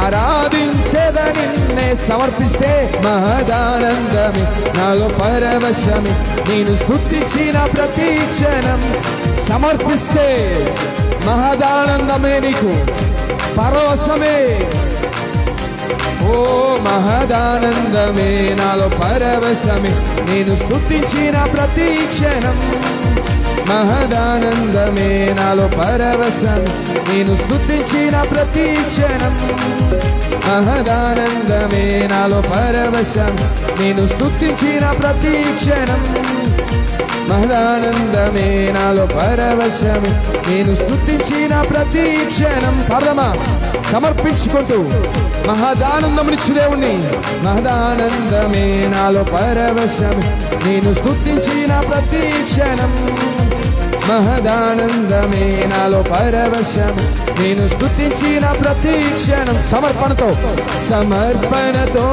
ఆరాధించెద నిన్నే. సమర్పిస్తే మహదానందమే నాలో పరవశమే, నేను స్తుతించిన ప్రతి క్షణం. సమర్పిస్తే మహదానందమే, నీకు పరవశమే. ఓ మహదానందమే నాలో పరవశమే, నేను స్తుతించిన ప్రతి క్షణం. మహదానందమే నాలో పరవశమే, నేను స్తుతించిన ప్రతి క్షణం. మహదానందమే నాలో పరవశమే, నేను స్తుతించిన ప్రతి క్షణం. మహదానందమే నాలో పరవశమే, నేను స్తుతించిన ప్రతి క్షణం. పరమా సమర్పించుకుంటూ మహదానందమునిచ్చు దేవుణ్ణి. మహదానందమే నాలో పరవశమే, నేను స్తుతించిన ప్రతి క్షణం. మహదానందమే నాలో పరవశమే, నేను స్తుతించిన ప్రతి క్షణం. సమర్పణతో, సమర్పణతో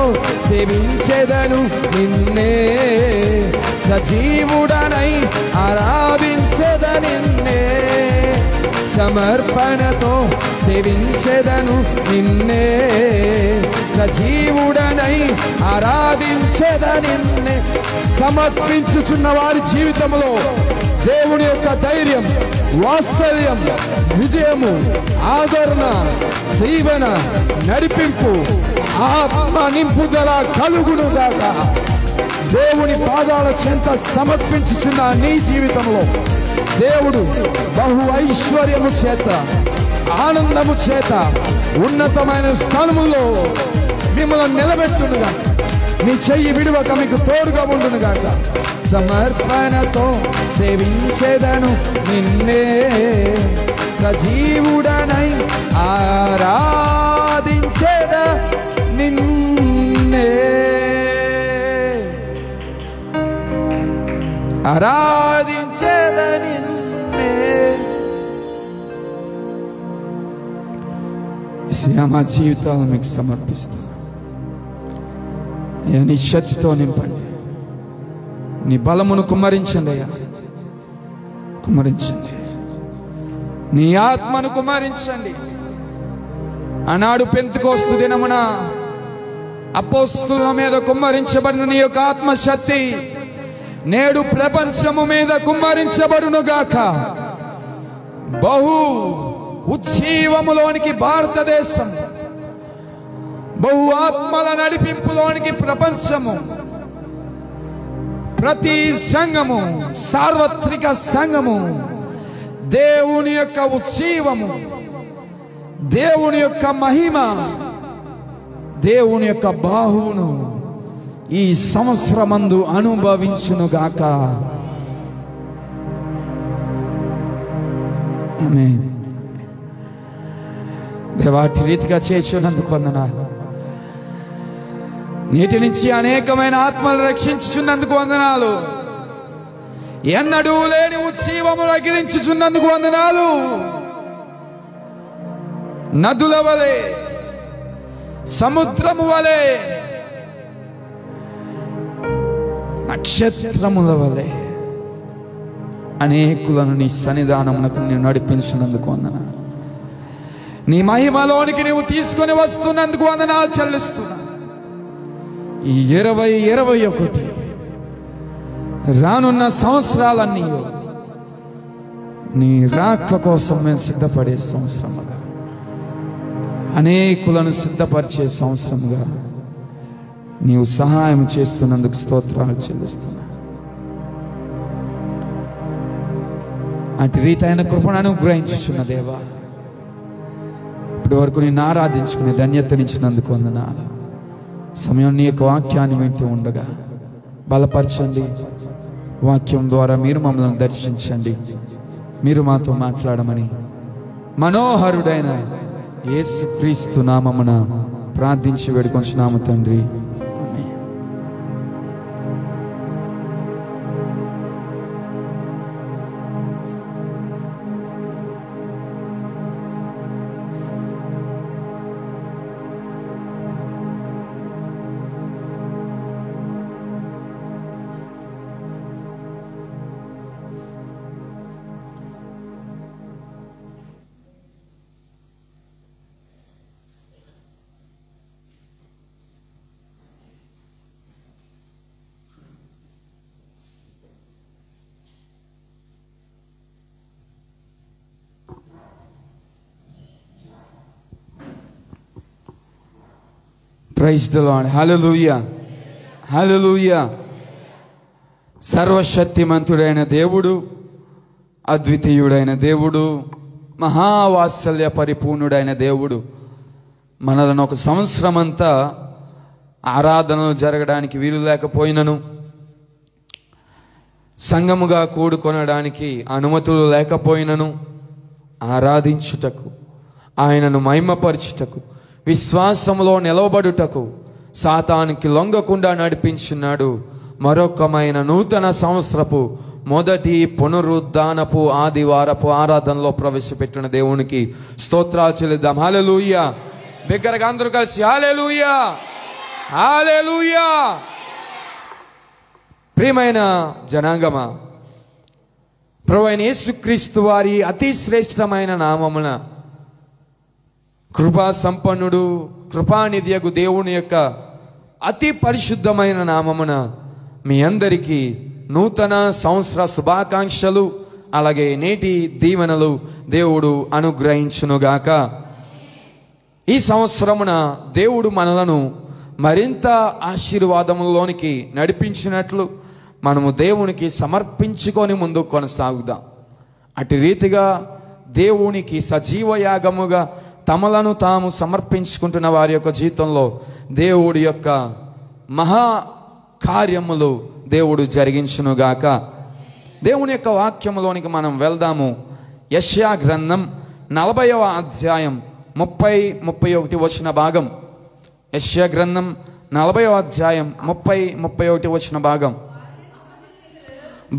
సేవించెదను నిన్నే, సజీవుడనై ఆరాధించెద నిన్నే, సమర్పణతో సేవించెదను నిన్నే, సజీవుడనై ఆరాధించెద నిన్నే. సమర్పించుచున్న వారి జీవితంలో దేవుని యొక్క ధైర్యం, వాత్సల్యం, విజయము, ఆదరణ, దీవెన, నడిపింపు, ఆత్మ నింపుదల కలుగును గాక. దేవుని పాదాల చెంత సమర్పించుచున్న నీ జీవితంలో దేవుడు బహు ఐశ్వర్యము చేత, ఆనందము చేత, ఉన్నతమైన స్థానములో మిమ్మల్ని నిలబెట్టునుగా. నీ చెయ్యి విడువక మీకు తోడుగా ఉండునుగాక. సమర్పణతో సేవించెదను నిన్నే, సజీవుడనై ఆరాధించెద నిన్నే, ఆరాధించెద నిన్నే. మా జీవితాలు మీకు సమర్పిస్తాను. నీ శక్తితో నింపండి, నీ బలమును కుమ్మరించండి అయ్యా, కుమ్మరించండి. నీ ఆత్మను కుమ్మరించండి. ఆనాడు పెంతెకోస్తు దినమున అపోస్తుల మీద కుమ్మరించబడిన నీ యొక్క ఆత్మశక్తి నేడు ప్రపంచము మీద కుమ్మరించబడునుగాక. బహు ఉజ్జీవములోనికి భారతదేశం, బహు ఆత్మల నడిపింపులోనికి ప్రపంచము, ప్రతి సంఘము, సార్వత్రిక సంఘము దేవుని యొక్క ఉజ్జీవము, దేవుని యొక్క మహిమ, దేవుని యొక్క బాహువును ఈ సంవత్సరమందు అనుభవించునుగాక. ఆమేన్. దేవాటి రీతిగా చేర్చున్నందుకు వందనాలు. నీటి నుంచి అనేకమైన ఆత్మలు రక్షించుచున్నందుకు వందనాలు. ఎన్నడూ లేని ఉజ్జీవములు అగిరించుచున్నందుకు వందనాలు. నదుల వలె, సముద్రము వలె, నక్షత్రముల వలె అనేకులను నీ సన్నిధానమునకు నేను నడిపించినందుకు వందనాలు. నీ మహిమలోనికి నీవు తీసుకొని వస్తున్నందుకు వందనాలు చెల్లిస్తున్నా. ఈ 2021 రానున్న సంవత్సరాలన్నీ నీ రాక కోసం మేము సిద్ధపడే సంవత్సరముగా, అనేకులను సిద్ధపరిచే సంవత్సరముగా నీవు సహాయం చేస్తున్నందుకు స్తోత్రాలు చెల్లిస్తున్నా. అటు రీతి అయిన కృపను అనుగ్రహించుచున్న దేవా, ఇప్పుడు ఇప్పటి వరకు నిన్ను ఆరాధించుకునే ధన్యతనిచ్చినందుకు వందనాలు. సమయం నీ యొక్క వాక్యాన్ని వింటూ ఉండగా బలపరచండి. వాక్యం ద్వారా మీరు మమ్మల్ని దర్శించండి. మీరు మాతో మాట్లాడమని మనోహరుడైన యేసుక్రీస్తు నామమున ప్రార్థించి వేడుకొంచున్నాము తండ్రి. Praise the Lord. Hallelujah, hallelujah. సర్వశక్తిమంతుడైన దేవుడు, అద్వితీయుడైన దేవుడు, మహావాత్సల్య పరిపూర్ణుడైన దేవుడు మనలను ఒక సంవత్సరం అంతా ఆరాధనలు జరగడానికి వీలు లేకపోయినను, సంఘముగా కూడుకొనడానికి అనుమతులు లేకపోయినను, ఆరాధించుటకు, ఆయనను మహిమపరచుటకు, విశ్వాసములో నిలవబడుటకు సాతానికి లొంగకుండా నడిపించున్నాడు. మరొకమైన నూతన సంవత్సరపు మొదటి పునరుద్ధానపు ఆదివారపు ఆరాధనలో ప్రవేశపెట్టిన దేవునికి స్తోత్రాలు చెల్లిద్దాం. హల్లెలూయా. బిగ్గరగా అందరూ కలిసి హల్లెలూయా, హల్లెలూయా. ప్రియమైన జనాంగమా, ప్రభువైన యేసుక్రీస్తు వారి అతి శ్రేష్టమైన నామమున కృపా సంపన్నుడు, కృపానిధియగు దేవుని యొక్క అతి పరిశుద్ధమైన నామమున మీ అందరికీ నూతన సంవత్సర శుభాకాంక్షలు, అలాగే నేటి దీవెనలు దేవుడు అనుగ్రహించునుగాక. ఈ సంవత్సరమున దేవుడు మనలను మరింత ఆశీర్వాదములోనికి నడిపించినట్లు మనము దేవునికి సమర్పించుకొని ముందుకు కొనసాగుదాం. అటు రీతిగా దేవునికి సజీవయాగముగా తమలను తాము సమర్పించుకుంటున్న వారి యొక్క జీవితంలో దేవుడి యొక్క మహా కార్యములు దేవుడు జరిగించునుగాక. దేవుని యొక్క వాక్యములోనికి మనం వెళ్దాము. యెషయా గ్రంథం 40వ అధ్యాయం 30-31 వచ్చిన భాగం. యెషయా గ్రంథం 40వ అధ్యాయం 30-31 వచ్చిన భాగం.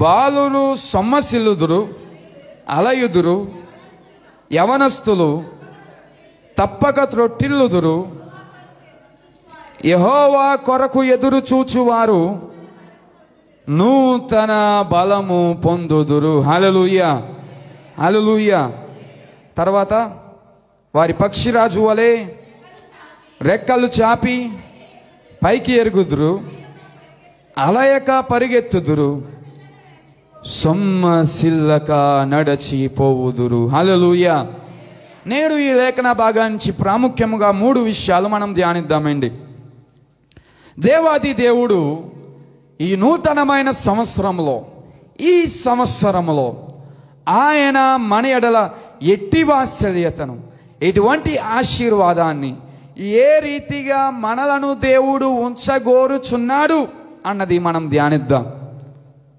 బాలురు సొమ్మసిల్లుదురు, అలయుదురు, యవనస్తులు తప్పక త్రొట్టిల్లుదురు, యెహోవా కొరకు ఎదురు చూచువారు నూతన బలము పొందుదురు. హల్లెలూయా, హల్లెలూయా. తర్వాత వారి పక్షిరాజు వలె రెక్కలు చాపి పైకి ఎరుగుదురు, అలయక పరిగెత్తుదురు, సొమ్మసిల్లక నడచిపోవుదురు. హల్లెలూయా. నేడు ఈ లేఖన భాగానికి ప్రాముఖ్యముగా 3 విషయాలు మనం ధ్యానిద్దామండి. దేవాది దేవుడు ఈ నూతనమైన సంవత్సరంలో, ఈ సంవత్సరంలో ఆయన మన ఎడల ఎట్టి వాత్సల్యతను, ఎటువంటి ఆశీర్వాదాన్ని, ఏ రీతిగా మనలను దేవుడు ఉంచగోరుచున్నాడు అన్నది మనం ధ్యానిద్దాం.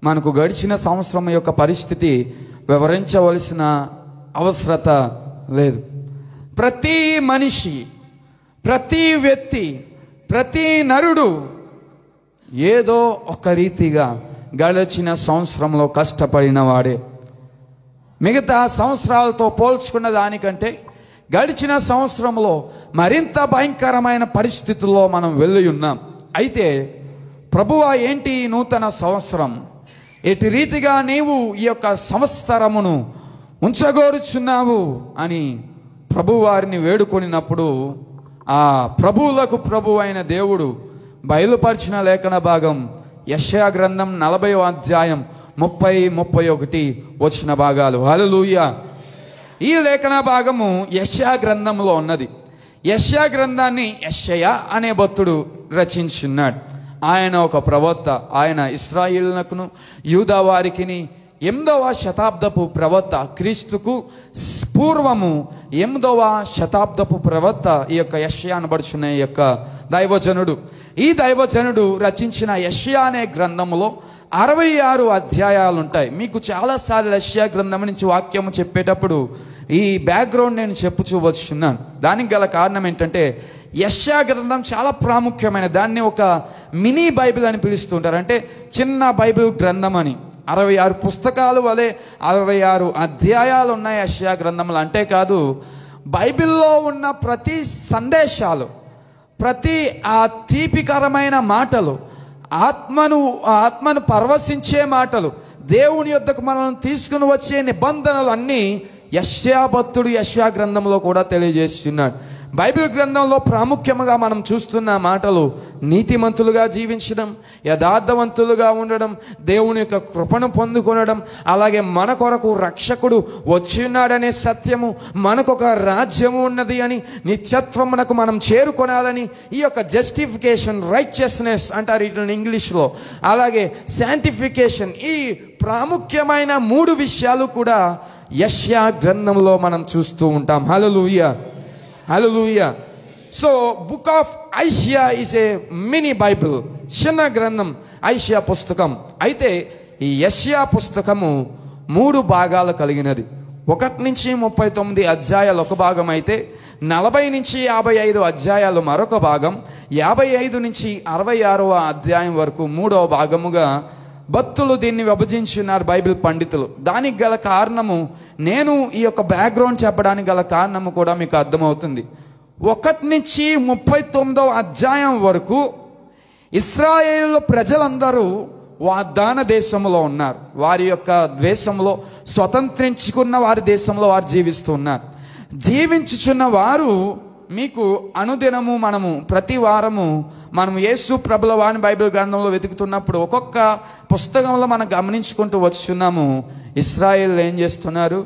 మనకు గడిచిన సంవత్సరం యొక్క పరిస్థితి వివరించవలసిన అవసరత లేదు. ప్రతి మనిషి, ప్రతి వ్యక్తి, ప్రతి నరుడు ఏదో ఒక రీతిగా గడిచిన సంవత్సరంలో కష్టపడిన వాడే. మిగతా సంవత్సరాలతో పోల్చుకున్న దానికంటే గడిచిన సంవత్సరంలో మరింత భయంకరమైన పరిస్థితుల్లో మనం వెళ్ళి ఉన్నాం. అయితే ప్రభువా, ఏంటి నూతన సంవత్సరం? ఎటు రీతిగా నీవు ఈ యొక్క సంవత్సరమును ఉంచగోరుచున్నావు అని ప్రభువారిని వేడుకొనినప్పుడు ఆ ప్రభువులకు ప్రభు అయిన దేవుడు బయలుపరిచిన లేఖన భాగం యెషయా గ్రంథం 40వ అధ్యాయం 30-31 వచ్చిన భాగాలు. హల్లెలూయా. ఈ లేఖన భాగము యెషయా గ్రంథంలో ఉన్నది. యెషయా గ్రంథాన్ని యెషయా అనే భక్తుడు రచించున్నాడు. ఆయన ఒక ప్రవక్త. ఆయన ఇశ్రాయేలునకును యూదా వారికిని 8వ శతాబ్దపు ప్రవక్త, క్రీస్తుకు పూర్వము 8వ శతాబ్దపు ప్రవక్త ఈ యొక్క యెషయా అనబడుచున్న ఈ యొక్క దైవజనుడు. ఈ దైవజనుడు రచించిన యెషయా అనే గ్రంథములో 66 అధ్యాయాలు ఉంటాయి. మీకు చాలాసార్లు యెషయా గ్రంథం నుంచి వాక్యము చెప్పేటప్పుడు ఈ బ్యాక్గ్రౌండ్ నేను చెప్పుచూ వచ్చున్నాను. దానికి గల కారణం ఏంటంటే యెషయా గ్రంథం చాలా ప్రాముఖ్యమైన, దాన్ని ఒక మినీ బైబిల్ అని పిలుస్తుంటారు. అంటే చిన్న బైబిల్ గ్రంథం అని. 66 పుస్తకాలు వలె 66 అధ్యాయాలు ఉన్నాయి యెషయా గ్రంథంలో. అంతేకాదు బైబిల్లో ఉన్న ప్రతి సందేశాలు, ప్రతి ఆ తీపికరమైన మాటలు, ఆత్మను పరవశించే మాటలు, దేవుని యొద్దకు మనల్ని తీసుకుని వచ్చే నిబంధనలు అన్నీ యెషయా భక్తుడు యెషయా గ్రంథంలో కూడా తెలియజేస్తున్నాడు. బైబిల్ గ్రంథంలో ప్రాముఖ్యంగా మనం చూస్తున్న మాటలు నీతిమంతులుగా జీవించడం, యథార్థవంతులుగా ఉండడం, దేవుని యొక్క కృపను పొందుకొనడం, అలాగే మన కొరకు రక్షకుడు వచ్చి ఉన్నాడనే సత్యము, మనకొక రాజ్యము ఉన్నది అని, నిత్యత్వమునకు మనం చేరుకొనాలని, ఈ యొక్క జస్టిఫికేషన్, రైచియస్నెస్ అంటారు వీటిని ఇంగ్లీష్లో, అలాగే శాంటిఫికేషన్, ఈ ప్రాముఖ్యమైన 3 విషయాలు కూడా యెషయా గ్రంథంలో మనం చూస్తూ ఉంటాం. Hallelujah, hallelujah. So book of Isaiah is a mini Bible, చిన్న గ్రంథం ఐషియా పుస్తకం. అయితే ఈ యెషయా పుస్తకము 3 భాగాలు కలిగినది. 1 నుంచి 39 అధ్యాయాలు ఒక భాగం అయితే, 40 నుంచి 55 అధ్యాయాలు మరొక భాగం, 55 నుంచి 66వ అధ్యాయం వరకు 3వ భాగముగా భక్తులు దీన్ని విభజించున్నారు బైబిల్ పండితులు. దానికి గల కారణము, నేను ఈ యొక్క బ్యాక్గ్రౌండ్ చెప్పడానికి గల కారణము కూడా మీకు అర్థమవుతుంది. 1 నుంచి 39వ అధ్యాయం వరకు ఇశ్రాయేలు ప్రజలందరూ వాగ్దాన దేశంలో ఉన్నారు. వారి యొక్క దేశంలో, స్వతంత్రించుకున్న వారి దేశంలో వారు జీవిస్తూ ఉన్నారు. జీవించుచున్న వారు మీకు అనుదినము మనము ప్రతి వారము మనం యేసు ప్రభుల వారిని బైబిల్ గ్రంథంలో వెతుకుతున్నప్పుడు ఒక్కొక్క పుస్తకంలో మనం గమనించుకుంటూ వచ్చున్నాము. ఇశ్రాయేలు ఏం చేస్తున్నారు?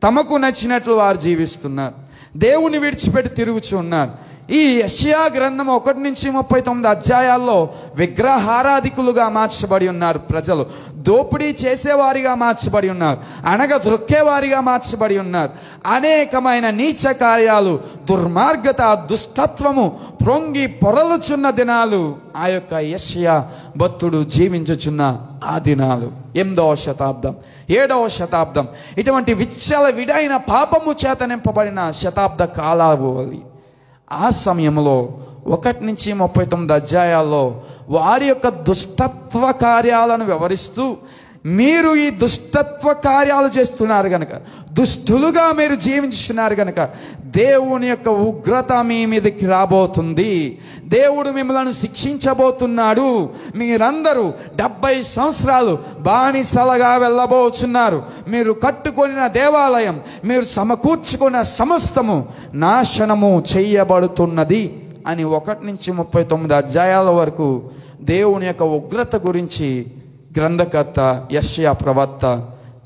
తమకు నచ్చినట్లు వారు జీవిస్తున్నారు, దేవుని విడిచిపెట్టి తిరుగుచూ ఉన్నారు. ఈ యెషయా గ్రంథం 1 నుంచి 39 అధ్యాయాల్లో విగ్రహారాధికులుగా మార్చబడి ఉన్నారు ప్రజలు, దోపిడీ చేసేవారిగా మార్చబడి ఉన్నారు, అణగద్రొక్కేవారిగా మార్చబడి ఉన్నారు. అనేకమైన నీచ కార్యాలు, దుర్మార్గత, దుష్టత్వము పొంగి పొరలుచున్న దినాలు ఆ యొక్క యెషయా భక్తుడు జీవించుచున్న ఆ దినాలు. 8వ శతాబ్దం, 7వ శతాబ్దం, ఇటువంటి విచ్చలవిడైన పాపము చేత నింపబడిన శతాబ్ద కాలాలు. ఆ సమయంలో 1 నుంచి 39 అధ్యాయాల్లో వారి యొక్క దుష్టత్వ కార్యాలను వివరిస్తూ, మీరు ఈ దుష్టత్వ కార్యాలు చేస్తున్నారు గనక, దుష్టులుగా మీరు జీవించుతున్నారు గనక దేవుని యొక్క ఉగ్రత మీ మీదకి రాబోతుంది, దేవుడు మిమ్మల్ని శిక్షించబోతున్నాడు, మీరందరూ 70 సంవత్సరాలు బానిసలుగా వెళ్ళబోతున్నారు, మీరు కట్టుకొనిన దేవాలయం, మీరు సమకూర్చుకున్న సమస్తము నాశనము చేయబడుతున్నది అని 1 నుంచి 39 అధ్యాయాల వరకు దేవుని యొక్క ఉగ్రత గురించి గ్రంథకర్త యెషయా ప్రవక్త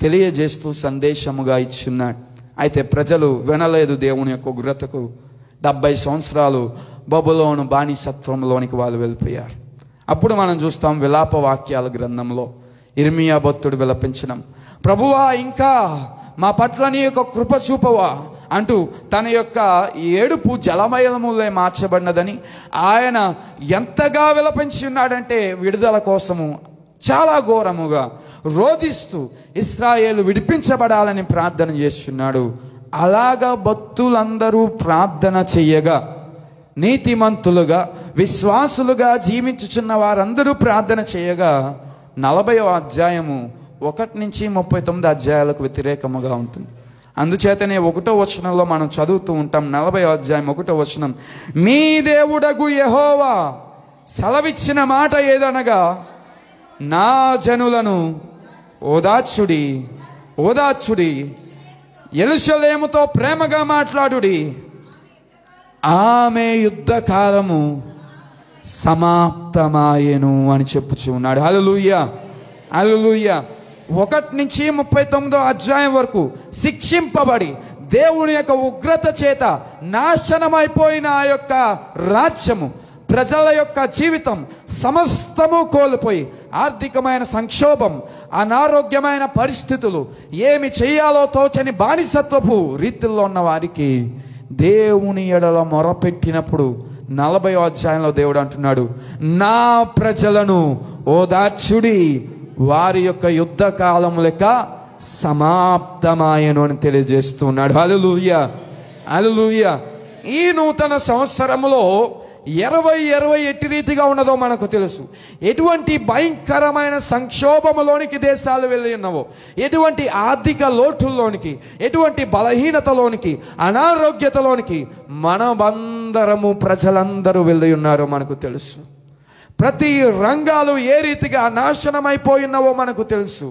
తెలియజేస్తూ సందేశముగా ఇచ్చున్నాడు. అయితే ప్రజలు వినలేదు దేవుని యొక్క ఉగ్రతకు. 70 సంవత్సరాలు బబులోను బానిసత్వంలోనికి వాళ్ళు వెళ్ళిపోయారు. అప్పుడు మనం చూస్తాం విలాప వాక్యాల గ్రంథంలో ఇర్మియా భక్తుడు విలపించడం, ప్రభువా ఇంకా మా పట్ల నీ యొక్క కృప చూపవా అంటూ తన యొక్క ఏడుపు జలమయములే మార్చబడినదని ఆయన ఎంతగా విలపించి ఉన్నాడంటే విడుదల కోసము చాలా ఘోరముగా రోధిస్తూ ఇశ్రాయేలు విడిపించబడాలని ప్రార్థన చేస్తున్నాడు. అలాగా భక్తులందరూ ప్రార్థన చెయ్యగా, నీతిమంతులుగా విశ్వాసులుగా జీవించుచున్న వారందరూ ప్రార్థన చేయగా 40వ అధ్యాయము 1 నుంచి 39 అధ్యాయాలకు వ్యతిరేకముగా ఉంటుంది. అందుచేతనే 1వ వచనంలో మనం చదువుతూ ఉంటాం. 40వ అధ్యాయం 1వ వచనం, మీ దేవుడగు యెహోవా సెలవిచ్చిన మాట ఏదనగా, నా జనులను ఓదార్చుడి, ఓదార్చుడి, యెరూషలేముతో ప్రేమగా మాట్లాడుడి, ఆమె యుద్ధకాలము సమాప్తమాయెను అని చెప్పుచూ ఉన్నాడు. హల్లెలూయా, హల్లెలూయా. 1 నుంచి 39వ అధ్యాయం వరకు శిక్షింపబడి దేవుని యొక్క ఉగ్రత చేత నాశనమైపోయిన ఆ యొక్క రాజ్యము, ప్రజల యొక్క జీవితం సమస్తము కోల్పోయి, ఆర్థికమైన సంక్షోభం, అనారోగ్యమైన పరిస్థితులు, ఏమి చేయాలో తోచని బానిసత్వపు రీతిలో ఉన్న వారికి దేవుని ఎడల మొరపెట్టినప్పుడు 40వ అధ్యాయంలో దేవుడు అంటున్నాడు, నా ప్రజలను ఓదార్చుడి, వారి యొక్క యుద్ధ కాలం లెక్క సమాప్తమాయను అని తెలియజేస్తున్నాడు. హల్లెలూయా, హల్లెలూయా. ఈ నూతన సంవత్సరంలో 2020 ఎట్టి రీతిగా ఉన్నదో మనకు తెలుసు. ఎటువంటి భయంకరమైన సంక్షోభములోనికి దేశాలు వెళ్ళి ఉన్నవో, ఎటువంటి ఆర్థిక లోటుల్లోనికి, ఎటువంటి బలహీనతలోనికి, అనారోగ్యతలోనికి మనమందరము, ప్రజలందరూ వెళ్ళి ఉన్నారో మనకు తెలుసు. ప్రతి రంగాలు ఏ రీతిగా నాశనమైపోయినవో మనకు తెలుసు.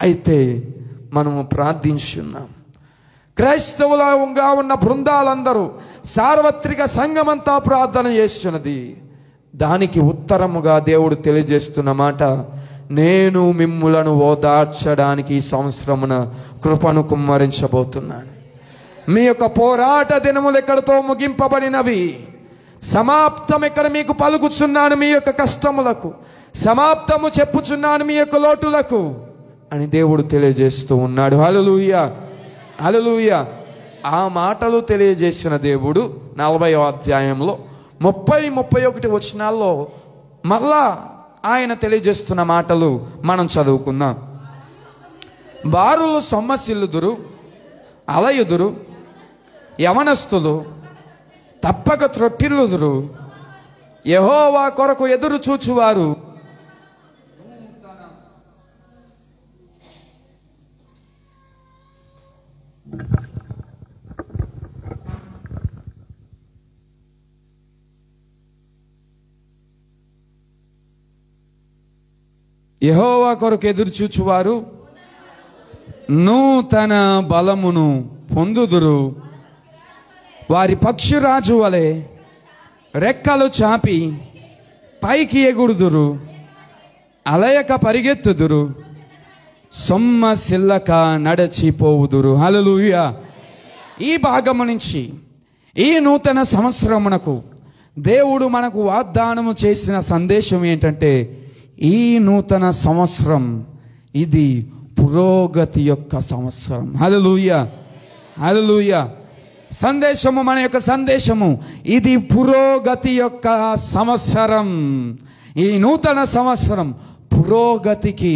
అయితే మనము ప్రార్థించున్నాం. క్రైస్తవులుగా ఉన్న బృందాలందరూ, సార్వత్రిక సంఘమంతా ప్రార్థన చేస్తున్నది. దానికి ఉత్తరముగా దేవుడు తెలియజేస్తున్న మాట, నేను మిమ్ములను ఓదార్చడానికి ఈ సంవత్సరమున కృపను కుమ్మరించబోతున్నాను. మీ యొక్క పోరాట దినములు ఎక్కడితో ముగింపబడినవి, సమాప్తం ఎక్కడ మీకు పలుకుచున్నాను. మీ యొక్క కష్టములకు సమాప్తము చెప్పుచున్నాను, మీ యొక్క లోటులకు అని దేవుడు తెలియజేస్తూ ఉన్నాడు. హల్లెలూయా, హల్లెలూయా. ఆ మాటలు తెలియజేసిన దేవుడు 40వ అధ్యాయంలో 30-31 వచనాల్లో మరలా ఆయన తెలియజేస్తున్న మాటలు మనం చదువుకుందాం. బారులు సొమ్మసిల్లుదురు, అలయుదురు, యవనస్తులు తప్పక త్రొట్టిల్లుదురు, యెహోవా కొరకు ఎదురు చూచువారు యెహోవా కొరకు ఎదురు చూచువారు నూతన బలమును పొందుదురు. వారి పక్షిరాజు వలె రెక్కలు చాపి పైకి ఎగురుదురు, అలయక పరిగెత్తుదురు, సొమ్మసిల్లక నడచిపోవుదురు. హల్లెలూయా. ఈ భాగము నుంచి ఈ నూతన సంవత్సరమునకు దేవుడు మనకు వాగ్దానము చేసిన సందేశం ఏంటంటే, ఈ నూతన సంవత్సరం ఇది పురోగతి యొక్క సంవత్సరం. హల్లెలూయా, హల్లెలూయా. సందేశము, మన యొక్క సందేశము ఇది పురోగతి యొక్క సంవత్సరం. ఈ నూతన సంవత్సరం పురోగతికి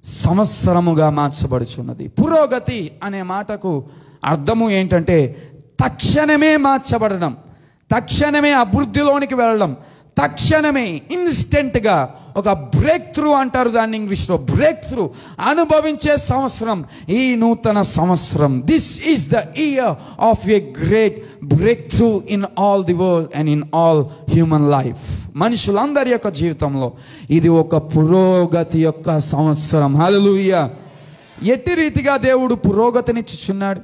సంవత్సరముగా మార్చబడుచున్నది. పురోగతి అనే మాటకు అర్థము ఏంటంటే తక్షణమే మార్చబడడం, తక్షణమే అభివృద్ధిలోనికి వెళ్ళడం, తక్షణమే ఇన్స్టెంట్గా ఒక బ్రేక్ త్రూ అంటారు దాన్ని ఇంగ్లీష్లో, బ్రేక్ త్రూ అనుభవించే సంవత్సరం ఈ నూతన సంవత్సరం. This is the year of a great breakthrough in all the world and in all human life. మనుషులందరి యొక్క జీవితంలో ఇది ఒక పురోగతి యొక్క సంవత్సరం. హల్లెలూయా. ఎట్టి రీతిగా దేవుడు పురోగతినిచ్చుచున్నాడు,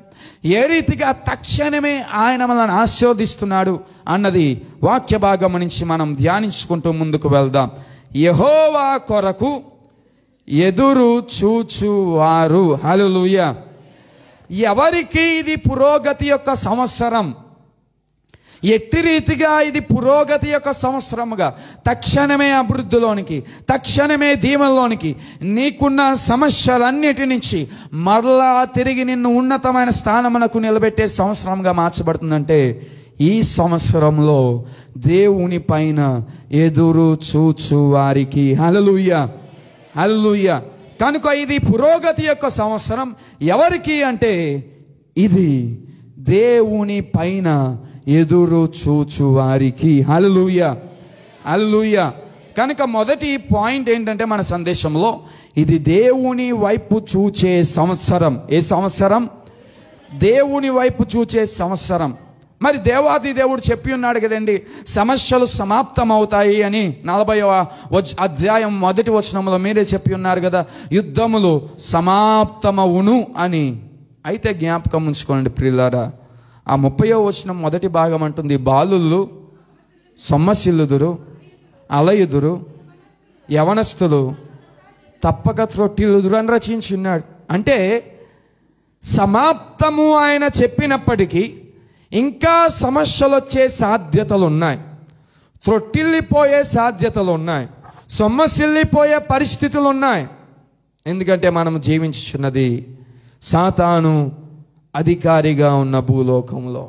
ఏ రీతిగా తక్షణమే ఆయన మనల్ని ఆశీర్వదిస్తున్నాడు అన్నది వాక్య భాగం నుంచి మనం ధ్యానించుకుంటూ ముందుకు వెళ్దాం. యెహోవా కొరకు ఎదురు చూచువారు. హల్లెలూయా. ఎవరికి ఇది పురోగతి యొక్క సంవత్సరం? ఎట్టి రీతిగా ఇది పురోగతి యొక్క సంవత్సరముగా, తక్షణమే అభివృద్ధిలోనికి, తక్షణమే దీవెనలోనికి, నీకున్న సమస్యలన్నిటి నుంచి మరలా తిరిగి నిన్ను ఉన్నతమైన స్థానమునకు నిలబెట్టే సంవత్సరంగా మార్చబడుతుందంటే ఈ సంవత్సరంలో దేవుని పైన ఎదురు చూచు వారికి. హల్లెలూయా, హల్లెలూయా. కనుక ఇది పురోగతి యొక్క సంవత్సరం. ఎవరికి అంటే ఇది దేవుని పైన ఎదురు చూచు వారికి. హల్లెలూయా, హల్లెలూయా. కనుక మొదటి పాయింట్ ఏంటంటే మన సందేశంలో ఇది దేవుని వైపు చూచే సంవత్సరం. ఏ సంవత్సరం? దేవుని వైపు చూచే సంవత్సరం. మరి దేవాది దేవుడు చెప్పి ఉన్నాడు కదండి, సమస్యలు సమాప్తం అవుతాయి అని 40వ అధ్యాయం 1వ వచనంలో మీరే చెప్పి ఉన్నారు కదా, యుద్ధములు సమాప్తమవును అని. అయితే జ్ఞాపకం ఉంచుకోండి ప్రియులారా, ఆ 30వ వచనం మొదటి భాగం అంటుంది, బాలుళ్ళు సొమ్మసిల్లుదురు, అలయుదురు, యవనస్తులు తప్పక త్రొట్టిల్లుదురు అని రచించున్నాడు. అంటే సమాప్తము ఆయన చెప్పినప్పటికీ ఇంకా సమస్యలు వచ్చే సాధ్యతలు ఉన్నాయి, త్రొట్టిల్లిపోయే సాధ్యతలు ఉన్నాయి, సొమ్మసిల్లిపోయే పరిస్థితులు ఉన్నాయి. ఎందుకంటే మనం జీవించుచున్నది సాతాను అధికారిగా ఉన్న భూలోకంలో.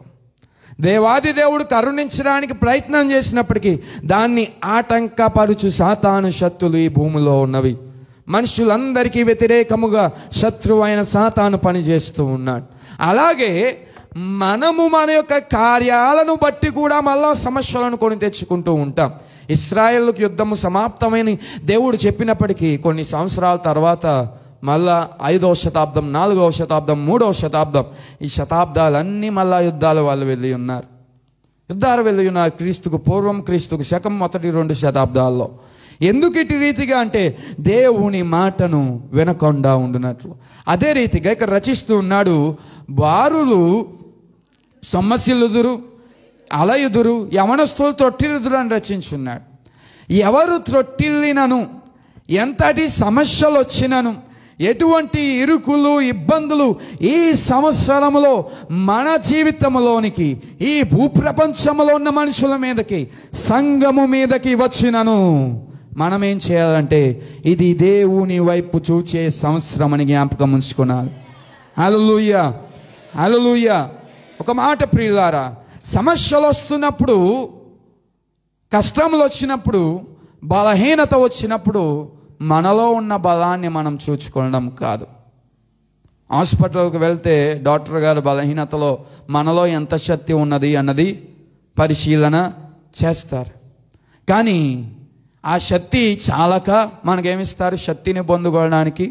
దేవాది దేవుడు కరుణించడానికి ప్రయత్నం చేసినప్పటికీ దాన్ని ఆటంకపరుచు సాతాను శక్తులు ఈ భూమిలో ఉన్నవి. మనుషులందరికీ వ్యతిరేకముగా శత్రువైన సాతాను పనిచేస్తూ ఉన్నాడు. అలాగే మనము మన యొక్క కార్యాలను బట్టి కూడా మళ్ళా సమస్యలను కొని తెచ్చుకుంటూ ఉంటాం. ఇశ్రాయేలుకు యుద్ధము సమాప్తమైన దేవుడు చెప్పినప్పటికీ కొన్ని సంవత్సరాల తర్వాత మళ్ళా 5వ శతాబ్దం, 4వ శతాబ్దం, 3వ శతాబ్దం, ఈ శతాబ్దాలన్నీ మళ్ళా యుద్ధాలు వాళ్ళు వెళ్ళి ఉన్నారు. క్రీస్తుకు పూర్వం, క్రీస్తుకు శకం మొదటి 2 శతాబ్దాల్లో. ఎందుకు ఇటు రీతిగా అంటే దేవుని మాటను వినకుండా ఉండునట్లు. అదే రీతిగా ఇక్కడ రచిస్తూ ఉన్నాడు, బారులు సొమ్మసిల్లుదురు, అలయుదురు, యవనస్తులు త్రొట్టిల్లుదురు అని రచించున్నాడు. ఎవరు త్రొట్టిల్లినను, ఎంతటి సమస్యలు వచ్చినను, ఎటువంటి ఇరుకులు ఇబ్బందులు ఈ సంవత్సరంలో మన జీవితంలోనికి, ఈ భూప్రపంచంలో ఉన్న మనుషుల మీదకి, సంఘము మీదకి వచ్చినను, మనం ఏం చేయాలంటే ఇది దేవుని వైపు చూచే సంవత్సరం అని జ్ఞాపకం ఉంచుకున్నాను. హల్లెలూయా, హల్లెలూయా. ఒక మాట ప్రియులారా, సమస్యలు వస్తున్నప్పుడు, కష్టములు వచ్చినప్పుడు, బలహీనత వచ్చినప్పుడు మనలో ఉన్న బలాన్ని మనం చూచుకోవడం కాదు. హాస్పిటల్కి వెళ్తే డాక్టర్ గారు బలహీనతలో మనలో ఎంత శక్తి ఉన్నది అన్నది పరిశీలన చేస్తారు. కానీ ఆ శక్తి చాలక మనకేమిస్తారు? శక్తిని పొందుకోవడానికి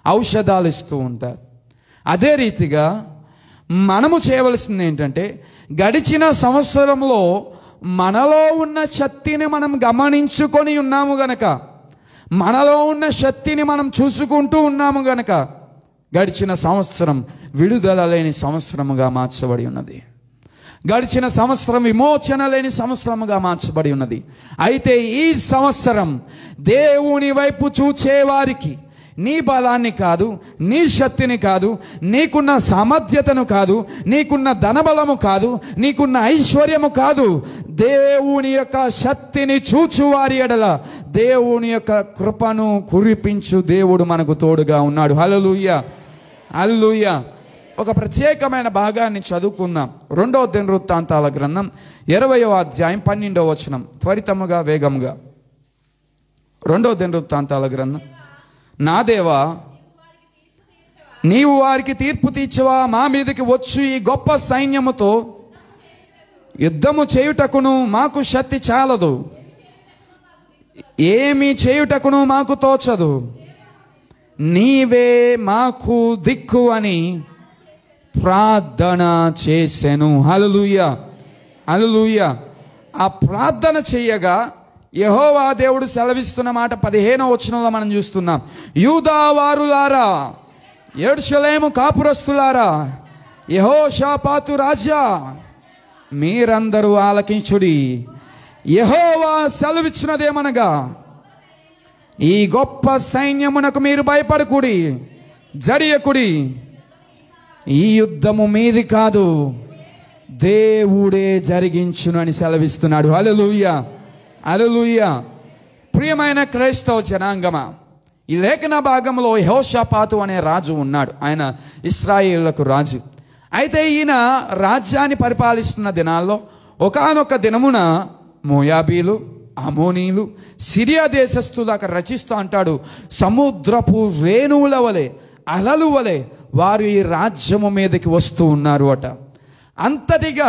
ఔషధాలు ఇస్తూ ఉంటారు. అదే రీతిగా మనము చేయవలసింది ఏంటంటే, గడిచిన సంవత్సరంలో మనలో ఉన్న శక్తిని మనం గమనించుకొని ఉన్నాము గనక, మనలో ఉన్న శక్తిని మనం చూసుకుంటూ ఉన్నాము గనక గడిచిన సంవత్సరం విడుదల లేని సంవత్సరముగా మార్చబడి ఉన్నది. గడిచిన సంవత్సరం విమోచన లేని సంవత్సరముగా మార్చబడి ఉన్నది. అయితే ఈ సంవత్సరం దేవుని వైపు చూచేవారికి నీ బలాన్ని కాదు, నీ శక్తిని కాదు, నీకున్న సామర్థ్యతను కాదు, నీకున్న ధనబలము కాదు, నీకున్న ఐశ్వర్యము కాదు, దేవుని యొక్క శక్తిని చూచువారి ఎడల దేవుని యొక్క కృపను కురిపించు దేవుడు మనకు తోడుగా ఉన్నాడు. హల్లెలూయా, హల్లెలూయా. ఒక ప్రత్యేకమైన భాగాన్ని చదువుకుందాం. 2వ దినవృత్తాంతాల గ్రంథం 20వ అధ్యాయం 12వ వచనం. త్వరితముగా, వేగముగా. 2వ దినవృత్తాంతాల గ్రంథం. నా దేవా, నీవు వారికి తీర్పు తీర్చవా? మా మీదకి వచ్చు ఈ గొప్ప సైన్యముతో యుద్ధము చేయుటకును మాకు శక్తి చాలదు, ఏమి చేయుటకును మాకు తోచదు, నీవే మాకు దిక్కు అని ప్రార్థన చేసెను. హల్లెలూయా, హల్లెలూయా. ఆ ప్రార్థన చేయగా యెహోవా దేవుడు సెలవిస్తున్న మాట 15వ వచనంలో మనం చూస్తున్నాం. యూదా వారులారా, యెరూషలేము కాపురస్తులారా, యెహోషాపాతు రాజా, మీరందరూ ఆలకించుడి. యెహోవా సెలవిచ్చినదేమనగా, ఈ గొప్ప సైన్యమునకు మీరు భయపడకుడి, జడియకుడి. ఈ యుద్ధము మీది కాదు, దేవుడే జరిగించును అని సెలవిస్తున్నాడు. హల్లెలూయా, హల్లెలూయా. ప్రియమైన క్రైస్తవ జనాంగమా, ఈ లేఖన భాగంలో యెహోషాపాతు అనే రాజు ఉన్నాడు. ఆయన ఇశ్రాయేలులకు రాజు. అయితే ఈయన రాజ్యాన్ని పరిపాలిస్తున్న దినాల్లో ఒకానొక దినమున మోయాబీలు, అమోనీలు, సిరియా దేశస్థులు అక్కడ రచిస్తూ అంటాడు, సముద్రపు రేణువుల వలె, అలలు వలె వారు ఈ రాజ్యము మీదకి వస్తూ ఉన్నారు అట. అంతటిగా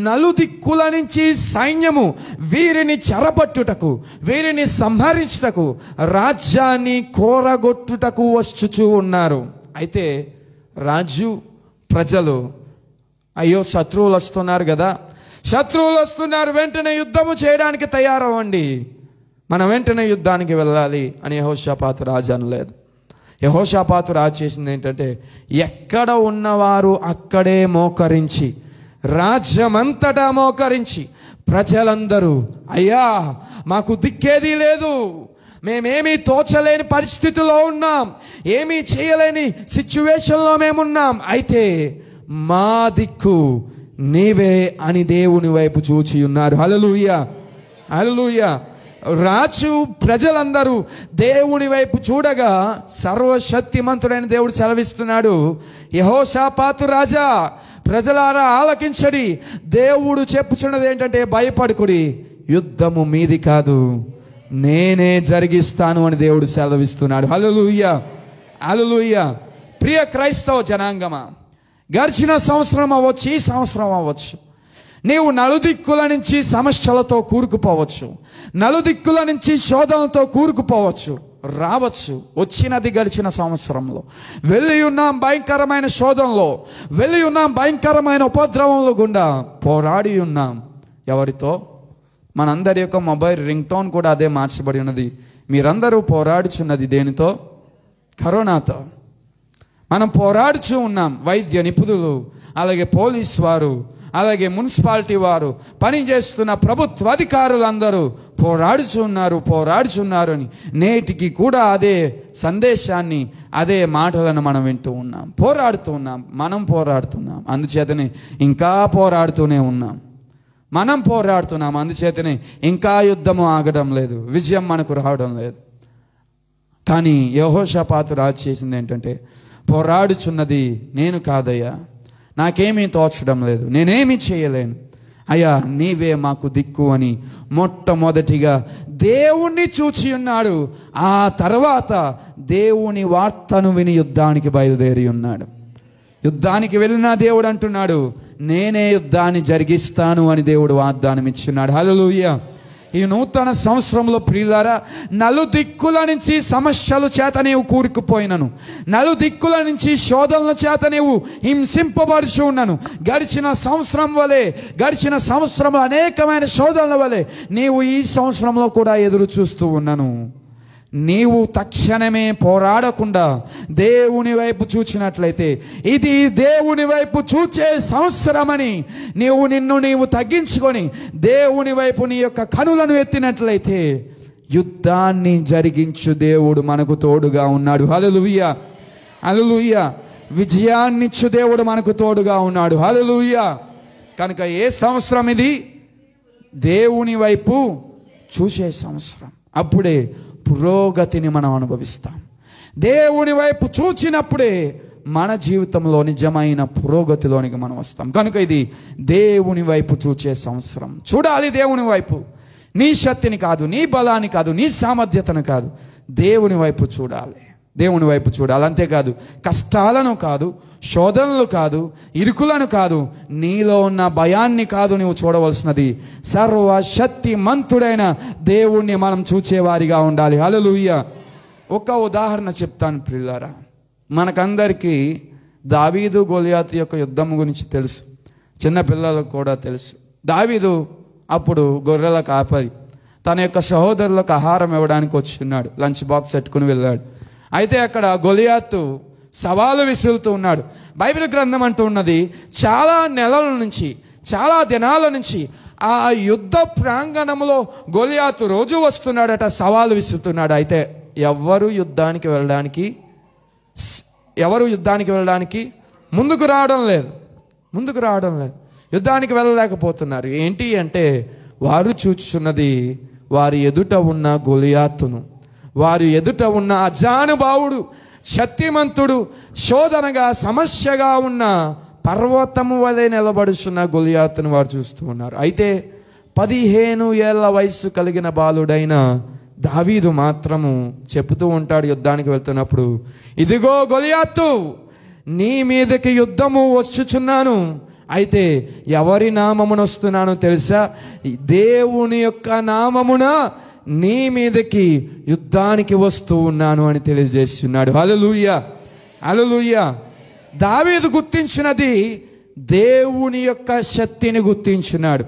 నలుదిక్కుల నుంచి సైన్యము వీరిని చెరపట్టుటకు, వీరిని సంహరించుటకు, రాజ్యాన్ని కోరగొట్టుటకు వచ్చుచూ ఉన్నారు. అయితే రాజు, ప్రజలు, అయ్యో శత్రువులు వస్తున్నారు కదా, శత్రువులు వస్తున్నారు, వెంటనే యుద్ధము చేయడానికి తయారవ్వండి, మనం వెంటనే యుద్ధానికి వెళ్ళాలి అని యెహోషాపాతు రాజు అనలేదు. యెహోషాపాతు రాజు చేసింది ఏంటంటే, ఎక్కడ ఉన్నవారు అక్కడే మోకరించి, రాజ్యమంతటా మోకరించి, ప్రజలందరూ అయ్యా మాకు దిక్కేది లేదు, మేమేమీ తోచలేని పరిస్థితిలో ఉన్నాం, ఏమీ చేయలేని సిచ్యువేషన్లో మేమున్నాం, అయితే మా దిక్కు నీవే అని దేవుని వైపు చూచి ఉన్నారు. హల్లెలూయా, హల్లెలూయా. రాజు ప్రజలందరూ దేవుని వైపు చూడగా సర్వశక్తిమంతుడైన దేవుడు సెలవిస్తున్నాడు, యెహోషాపాతు రాజా, ప్రజలారా ఆలకించడి, దేవుడు చెప్పుచున్నది ఏంటంటే భయపడకుడి, యుద్ధము మీది కాదు, నేనే జరిగిస్తాను అని దేవుడు సెలవిస్తున్నాడు. హల్లెలూయా, హల్లెలూయా. ప్రియ క్రైస్తవ జనాంగమా, గడిచిన సంవత్సరం అవ్వచ్చు, ఈ సంవత్సరం అవ్వచ్చు, నీవు నలుదిక్కుల నుంచి సమస్యలతో కూరుకుపోవచ్చు, నలుదిక్కుల నుంచి శోధనలతో కూరుకుపోవచ్చు, రావచ్చు. వచ్చినది గడిచిన సంవత్సరంలో వెళ్ళి ఉన్నాం భయంకరమైన శోధనలో, వెళ్ళి ఉన్నాం భయంకరమైన ఉపద్రవంలో గుండా పోరాడి ఉన్నాం. ఎవరితో? మనందరి యొక్క మొబైల్ రింగ్ టోన్ కూడా అదే మార్చబడి ఉన్నది. మీరందరూ పోరాడుచున్నది దేనితో? కరోనాతో. మనం పోరాడుచూ ఉన్నాం. వైద్య నిపుణులు, అలాగే పోలీస్ వారు, అలాగే మున్సిపాలిటీ వారు, పనిచేస్తున్న ప్రభుత్వ అధికారులు అందరూ పోరాడుచున్నారు అని నేటికి కూడా అదే సందేశాన్ని, అదే మాటలను మనం వింటూ ఉన్నాం. మనం పోరాడుతున్నాం, అందుచేతనే ఇంకా పోరాడుతూనే ఉన్నాం. మనం పోరాడుతున్నాం, అందుచేతనే ఇంకా యుద్ధము ఆగడం లేదు, విజయం మనకు రావడం లేదు. కానీ యెహోషాపాతు రాజు చేసింది ఏంటంటే, పోరాడుచున్నది నేను కాదయ్యా, నాకేమీ తోచడం లేదు, నేనేమీ చేయలేను, అయ్యా నీవే మాకు దిక్కు అని మొట్టమొదటిగా దేవుణ్ణి చూచి ఉన్నాడు. ఆ తర్వాత దేవుని వార్తను విని యుద్ధానికి బయలుదేరి ఉన్నాడు. యుద్ధానికి వెళ్ళిన దేవుడు అంటున్నాడు, నేనే యుద్ధాన్ని జరిగిస్తాను అని దేవుడు వాగ్దానం ఇచ్చున్నాడు. హల్లెలూయా. ఈ నూతన సంవత్సరంలో ప్రియులారా, నలుదిక్కుల నుంచి సమస్యల చేత నీవు కూరుకుపోయినను, నలుదిక్కుల నుంచి శోధనల చేత నీవు హింసింపబడుచు ఉన్నాను. గడిచిన సంవత్సరంలో అనేకమైన శోధనల వలె నీవు ఈ సంవత్సరంలో కూడా ఎదురు చూస్తూ ఉన్నాను. నీవు తక్షణమే పోరాడకుండా దేవుని వైపు చూచినట్లయితే, ఇది దేవుని వైపు చూచే సంవత్సరమని నిన్ను తగ్గించుకొని దేవుని వైపు నీ యొక్క కనులను ఎత్తినట్లయితే యుద్ధాన్ని జరిగించు దేవుడు మనకు తోడుగా ఉన్నాడు. హల్లెలూయా, హల్లెలూయా. విజయాన్నిచ్చు దేవుడు మనకు తోడుగా ఉన్నాడు. హల్లెలూయా. కనుక ఏ సంవత్సరం ఇది? దేవుని వైపు చూసే సంవత్సరం. అప్పుడే పురోగతిని మనం అనుభవిస్తాం. దేవుని వైపు చూచినప్పుడే మన జీవితంలో నిజమైన పురోగతిలోనికి మనం వస్తాం. కనుక ఇది దేవుని వైపు చూచే సంవత్సరం. చూడాలి దేవుని వైపు, నీ శక్తిని కాదు, నీ బలాన్ని కాదు, నీ సామర్థ్యతను కాదు, దేవుని వైపు చూడాలి. దేవుని వైపు చూడాలి. అంతేకాదు, కష్టాలను కాదు, శోధనలు కాదు, ఇరుకులను కాదు, నీలో ఉన్న భయాన్ని కాదు నీవు చూడవలసినది, సర్వశక్తిమంతుడైన దేవుణ్ణి మనం చూచేవారిగా ఉండాలి. హల్లెలూయా. ఒక ఉదాహరణ చెప్తాను ప్రియులారా. మనకందరికీ దావీదు గొలియాతు యొక్క యుద్ధం గురించి తెలుసు, చిన్నపిల్లలకు కూడా తెలుసు. దావీదు అప్పుడు గొర్రెల కాపరి, తన యొక్క సహోదరులకు ఆహారం ఇవ్వడానికి వచ్చున్నాడు, లంచ్ బాక్స్ పెట్టుకుని వెళ్ళాడు. అయితే అక్కడ గొలియాతు సవాలు విసురుతూ ఉన్నాడు. బైబిల్ గ్రంథం అంటూ ఉన్నది, చాలా నెలల నుంచి, చాలా దినాల నుంచి ఆ యుద్ధ ప్రాంగణంలో గొలియాతు రోజు వస్తున్నాడట, సవాలు విసురుతున్నాడు. అయితే ఎవరు యుద్ధానికి వెళ్ళడానికి ముందుకు రావడం లేదు, యుద్ధానికి వెళ్ళలేకపోతున్నారు. ఏంటి అంటే, వారు చూచుచున్నది వారి ఎదుట ఉన్న గొలియాతును, వారి ఎదుట ఉన్న అజానుభావుడు, శక్తిమంతుడు, శోధనగా సమస్యగా ఉన్న పర్వతము వలె నిలబడుచున్న గొలియాతును వారు చూస్తూ ఉన్నారు. అయితే 15 ఏళ్ల వయసు కలిగిన బాలుడైన దావీదు మాత్రము చెబుతూ ఉంటాడు యుద్ధానికి వెళ్తున్నప్పుడు, ఇదిగో గొలియాతు, నీ మీదకి యుద్ధము వచ్చుచున్నాను. అయితే ఎవరి నామమున వస్తున్నానో తెలుసా? దేవుని యొక్క నామమున నీ మీదకి యుద్ధానికి వస్తూ ఉన్నాను అని తెలియజేస్తున్నాడు. హల్లెలూయా, హల్లెలూయా. దావీదు గుర్తించినది దేవుని యొక్క శక్తిని గుర్తించున్నాడు,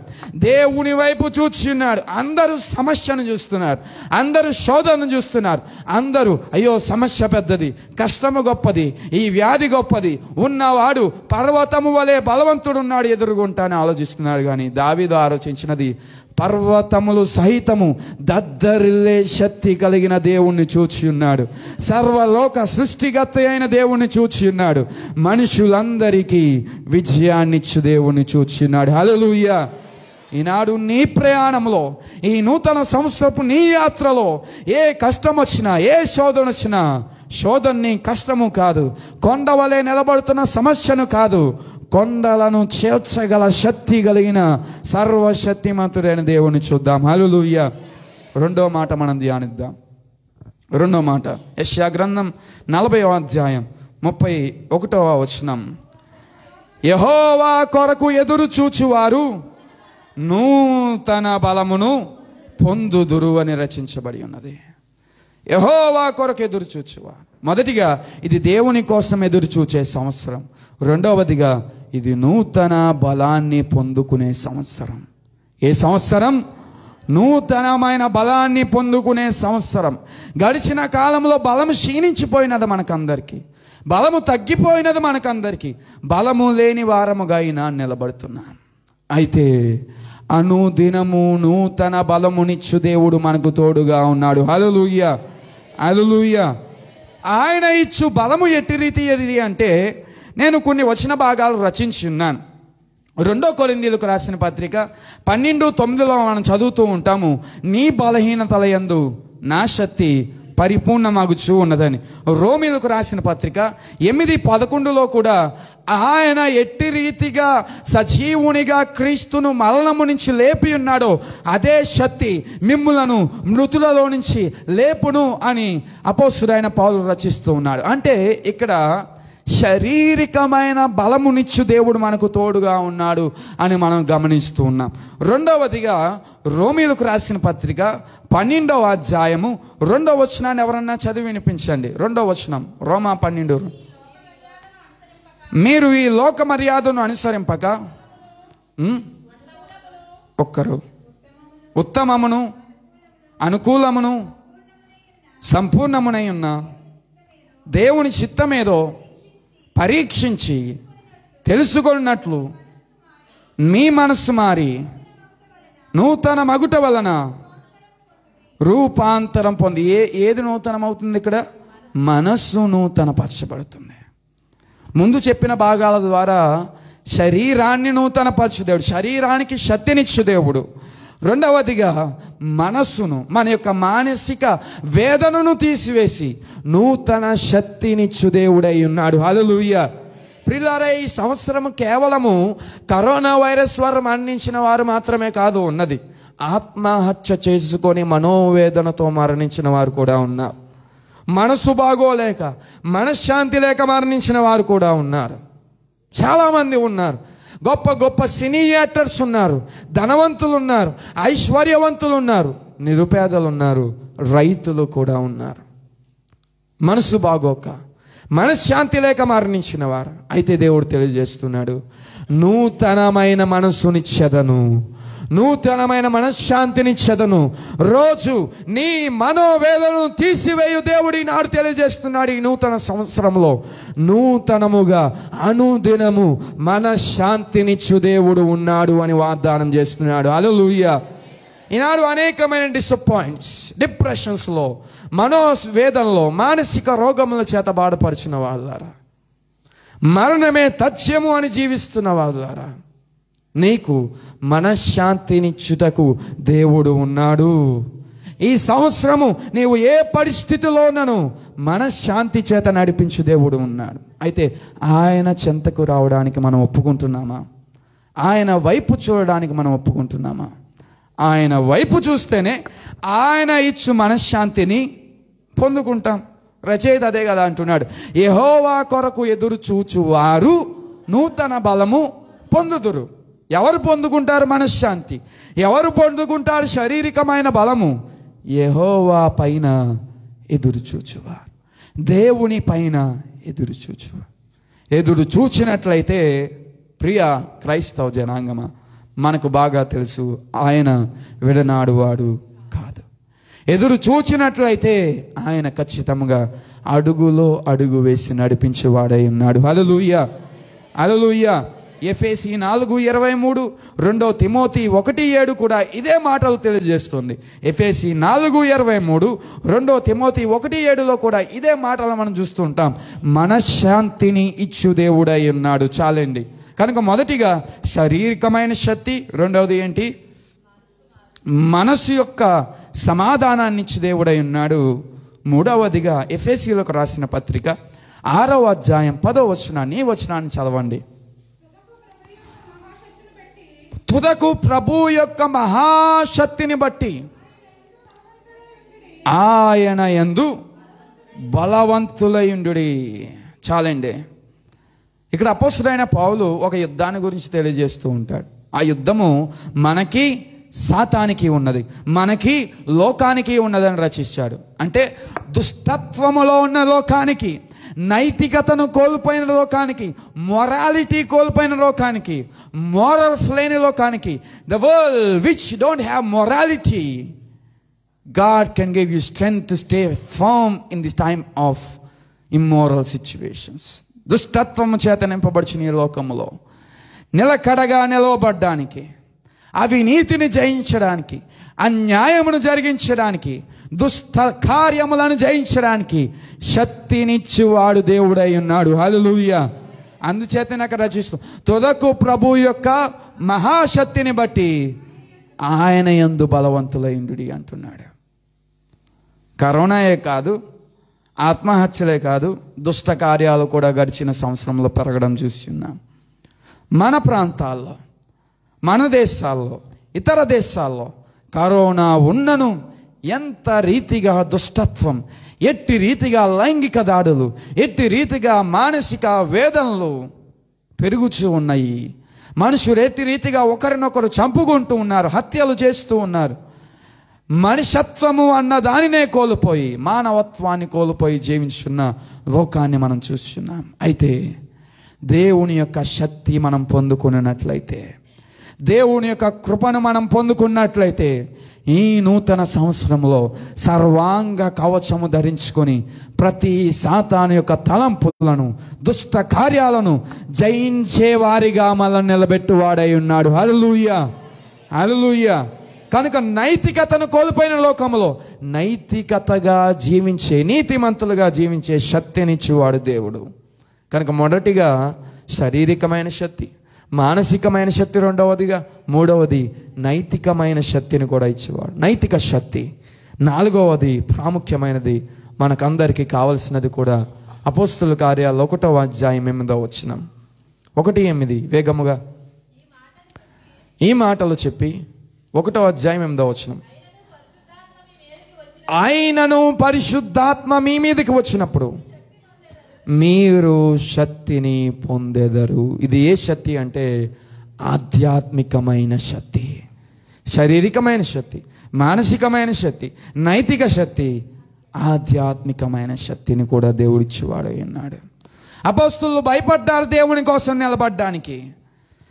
దేవుని వైపు చూస్తున్నాడు. అందరూ సమస్యను చూస్తున్నారు, అందరూ శోధనను చూస్తున్నారు, అందరూ అయ్యో సమస్య పెద్దది, కష్టము గొప్పది, ఈ వ్యాధి గొప్పది, ఉన్నవాడు పర్వతము వలె బలవంతుడు ఉన్నాడు ఎదురుగుంటానని ఆలోచిస్తున్నాడు. కానీ దావీదు ఆలోచించినది, పర్వతములు సహితము దద్దరిల్లే శక్తి కలిగిన దేవుణ్ణి చూచి ఉన్నాడు, సర్వలోక సృష్టికర్త అయిన దేవుణ్ణి చూచి ఉన్నాడు, మనుషులందరికీ విజయాన్నిచ్చు దేవుణ్ణి చూచి ఉన్నాడు. హల్లెలూయా, ఈనాడు నీ ప్రయాణంలో, ఈ నూతన సంవత్సరపు నీ యాత్రలో ఏ కష్టం వచ్చినా, ఏ శోధన వచ్చినా, శోధనని కష్టము కాదు, కొండవలే నిలబడుతున్న సమస్యను కాదు, కొండలను చేర్చగల శక్తి కలిగిన సర్వశక్తిమంతుడైన దేవుని చూద్దాం. హల్లెలూయా. రెండో మాట మనం ధ్యానిద్దాం. రెండో మాట యెషయా గ్రంథం 40వ అధ్యాయం 31వ వచనం. యెహోవా కొరకు ఎదురు చూచువారు నూతన బలమును పొందుదురు అని రచించబడి ఉన్నది. యెహోవా కొరకు ఎదురు చూచువారు. మొదటిగా ఇది దేవుని కోసం ఎదురు చూచే సంవత్సరం. రెండవదిగా ఇది నూతన బలాన్ని పొందుకునే సంవత్సరం. ఏ సంవత్సరం? నూతనమైన బలాన్ని పొందుకునే సంవత్సరం. గడిచిన కాలంలో బలము క్షీణించిపోయినది మనకందరికీ, బలము తగ్గిపోయినది మనకందరికీ. బలము లేని వారముగా ఈనాడు నిలబడుతున్నాం. అయితే అనుదినము నూతన బలమునిచ్చు దేవుడు మనకు తోడుగా ఉన్నాడు. హల్లెలూయా, హల్లెలూయా. ఆయన ఇచ్చు బలము ఎట్టి రీతి ఏది అంటే, నేను కొన్ని వచన భాగాలు రచించి ఉన్నాను. 2 కొరింథీయులకు రాసిన పత్రిక 12:9లో మనం చదువుతూ ఉంటాము, నీ బలహీనతల యందు నా శక్తి పరిపూర్ణమగుచూ ఉన్నదని. రోమీయులకు రాసిన పత్రిక 8:11లో కూడా ఆయన ఎట్టి రీతిగా సజీవునిగా క్రీస్తును మరణము నుంచి లేపి ఉన్నాడో అదే శక్తి మిమ్ములను మృతులలో నుంచి లేపును అని అపోస్తలుడైన పౌలు రచిస్తూ ఉన్నాడు. అంటే ఇక్కడ శారీరకమైన బలమునిచ్చు దేవుడు మనకు తోడుగా ఉన్నాడు అని మనం గమనిస్తూ ఉన్నాం. రెండవదిగా రోమీయులకు రాసిన పత్రిక 12వ అధ్యాయము 2వ వచనాన్ని ఎవరన్నా చదివి వినిపించండి. 2వ వచనం, రోమా 12. మీరు ఈ లోక మర్యాదను అనుసరింపక ఒక్కరు ఉత్తమమును అనుకూలమును సంపూర్ణమునై ఉన్న దేవుని చిత్తమేదో పరీక్షించి తెలుసుకున్నట్లు మీ మనస్సు మారి నూతన మగుట వలన రూపాంతరం పొంది. ఏది నూతనం అవుతుంది? ఇక్కడ మనస్సు నూతన పరచబడుతుంది. ముందు చెప్పిన భాగాల ద్వారా శరీరాన్ని నూతన పరచు దేవుడు, శరీరానికి శక్తినిచ్చు దేవుడు. రెండవదిగా మనస్సును, మన యొక్క మానసిక వేదనను తీసివేసి నూతన శక్తినిచ్చు దేవుడై ఉన్నాడు. హల్లెలూయా. ప్రియులారా, ఈ సంవత్సరం కేవలము కరోనా వైరస్ వారు మరణించిన వారు మాత్రమే కాదు ఉన్నది, ఆత్మహత్య చేసుకొని మనోవేదనతో మరణించిన వారు కూడా ఉన్నారు. మనసు బాగోలేక, మనశ్శాంతి లేక మరణించిన వారు కూడా ఉన్నారు. చాలామంది ఉన్నారు. గొప్ప గొప్ప సినీ యాక్టర్స్ ఉన్నారు, ధనవంతులు ఉన్నారు, ఐశ్వర్యవంతులు ఉన్నారు, నిరుపేదలు ఉన్నారు, రైతులు కూడా ఉన్నారు. మనసు బాగోక, మనశ్శాంతి లేక మరణించిన వారు. అయితే దేవుడు తెలియజేస్తున్నాడు, నూతనమైన మనస్సునిచ్చెదను, నూతనమైన మనశ్శాంతినిచ్చెదను. రోజు నీ మనోవేదనను తీసివేయు దేవుడు ఈనాడు తెలియజేస్తున్నాడు. ఈ నూతన సంవత్సరంలో నూతనముగా అనుదినము మనశ్శాంతినిచ్చు దేవుడు ఉన్నాడు అని వాగ్దానం చేస్తున్నాడు. హల్లెలూయా. ఈనాడు అనేకమైన డిప్రెషన్స్లో, మనోవేదనలో, మానసిక రోగముల చేత బాధపరిచిన వాళ్ళారా, మరణమే తథ్యము అని జీవిస్తున్న వాళ్ళారా, నీకు మనశ్శాంతినిచ్చుటకు దేవుడు ఉన్నాడు. ఈ సంవత్సరము నీవు ఏ పరిస్థితిలోనను మనశ్శాంతి చేత నడిపించు దేవుడు ఉన్నాడు. అయితే ఆయన చెంతకు రావడానికి మనం ఒప్పుకుంటున్నామా? ఆయన వైపు చూడడానికి మనం ఒప్పుకుంటున్నామా? ఆయన వైపు చూస్తేనే ఆయన ఇచ్చు మనశ్శాంతిని పొందుకుంటాం. రచయిత అదే కదా అంటున్నాడు, యెహోవా కొరకు ఎదురు చూచువారు నూతన బలము పొందుదురు. ఎవరు పొందుకుంటారు మనశ్శాంతి? ఎవరు పొందుకుంటారు శారీరకమైన బలము? యెహోవా పైన ఎదురు చూచువారు, దేవుని పైన ఎదురు చూచువారు. ఎదురు చూచినట్లయితే ప్రియ క్రైస్తవ జనాంగమా, మనకు బాగా తెలుసు, ఆయన విడనాడువాడు కాదు. ఎదురు చూచినట్లయితే ఆయన ఖచ్చితంగా అడుగులో అడుగు వేసి నడిపించేవాడై ఉన్నాడు. హల్లెలూయా, హల్లెలూయా. ఎఫెసీ 4:23, 2 తిమోతి 1:7 కూడా ఇదే మాటలు తెలియజేస్తుంది. ఎఫెసీ 4:23, 2 తిమోతి 1:7లో కూడా ఇదే మాటలు మనం చూస్తుంటాం. మనశ్శాంతిని ఇచ్చు దేవుడై ఉన్నాడు. చాలండి. కనుక మొదటిగా శారీరకమైన శక్తి, రెండవది ఏంటి? మనసు యొక్క సమాధానాన్ని ఇచ్చి దేవుడై ఉన్నాడు. మూడవదిగా ఎఫెసీయులకు రాసిన పత్రిక 6వ అధ్యాయం 10వ వచనాన్ని, ఈ వచనాన్ని చదవండి. తుదకు ప్రభు యొక్క మహాశక్తిని బట్టి ఆయన యందు బలవంతులయుండుడి. చాలండి. ఇక్కడ అపోస్తలుడైన పౌలు ఒక యుద్ధాన్ని గురించి తెలియజేస్తూ ఉంటాడు. ఆ యుద్ధము మనకి సాతానికి ఉన్నది, మనకి లోకానికి ఉన్నదని రచించాడు. అంటే దుష్టత్వములో ఉన్న లోకానికి, నైతికతను కోల్పోయిన లోకానికి, మొరాలిటీ కోల్పోయిన లోకానికి, మోరల్స్ లేని లోకానికి, the world which don't have morality, God can give you strength to stay firm in this time of immoral situations. దుష్టత్వము చేత నింపబడిన ఈ లోకములో నిలకడగా నిలవబడ్డానికి, అవినీతిని జయించడానికి, అన్యాయమును జరిగించడానికి, దుష్ట కార్యములను జయించడానికి శక్తినిచ్చువాడు దేవుడై ఉన్నాడు. హల్లెలూయా. అందుచేత నాకు రచిస్తూ తుదకు ప్రభు యొక్క మహాశక్తిని బట్టి ఆయన యందు బలవంతులైండుడి అంటున్నాడు. కరోనాయే కాదు, ఆత్మహత్యలే కాదు, దుష్ట కార్యాలు కూడా గడిచిన సంవత్సరంలో పెరగడం చూస్తున్నాం. మన ప్రాంతాల్లో, మన దేశాల్లో, ఇతర దేశాల్లో కరోనా ఉన్నను ఎంత రీతిగా దుష్టత్వం, ఎట్టి రీతిగా లైంగిక దాడులు, ఎట్టి రీతిగా మానసిక వేదనలు పెరుగుతూ ఉన్నాయి. మనుషులు ఎట్టి రీతిగా ఒకరినొకరు చంపుకుంటూ ఉన్నారు, హత్యలు చేస్తూ ఉన్నారు. మనిషత్వము అన్న దానినే కోల్పోయి, మానవత్వాన్ని కోల్పోయి జీవించున్న లోకాన్ని మనం చూస్తున్నాం. అయితే దేవుని యొక్క శక్తి మనం పొందుకున్నట్లయితే, దేవుని యొక్క కృపను మనం పొందుకున్నట్లయితే, ఈ నూతన సంవత్సరంలో సర్వాంగ కవచము ధరించుకొని ప్రతి సాతాను యొక్క తలంపులను, దుష్ట కార్యాలను జయించే వారిగా మనల్ని నిలబెట్టువాడై ఉన్నాడు. హల్లెలూయా, హల్లెలూయా. కనుక నైతికతను కోల్పోయిన లోకంలో నైతికతగా జీవించే, నీతిమంతులుగా జీవించే శక్తినిచ్చేవాడు దేవుడు. కనుక మొదటిగా శారీరకమైన శక్తి, మానసికమైన శక్తి రెండవదిగా, మూడవది నైతికమైన శక్తిని కూడా ఇచ్చేవాడు, నైతిక శక్తి. నాలుగవది ప్రాముఖ్యమైనది, మనకందరికీ కావలసినది కూడా అపోస్తలుల కార్యాలు 1వ అధ్యాయం 8వ వచనం, 1:8 వేగముగా ఈ మాటలు చెప్పి 1వ అధ్యాయం 8వ వచనం, ఆయనను పరిశుద్ధాత్మ మీ మీదకి వచ్చినప్పుడు మీరు శక్తిని పొందెదరు. ఇది ఏ శక్తి అంటే ఆధ్యాత్మికమైన శక్తి, శారీరకమైన శక్తి, మానసికమైన శక్తి, నైతిక శక్తి, ఆధ్యాత్మికమైన శక్తిని కూడా దేవుడిచ్చేవాడు ఉన్నాడు. అపోస్తలులు భయపడ్డారు దేవుని కోసం నిలబడ్డానికి.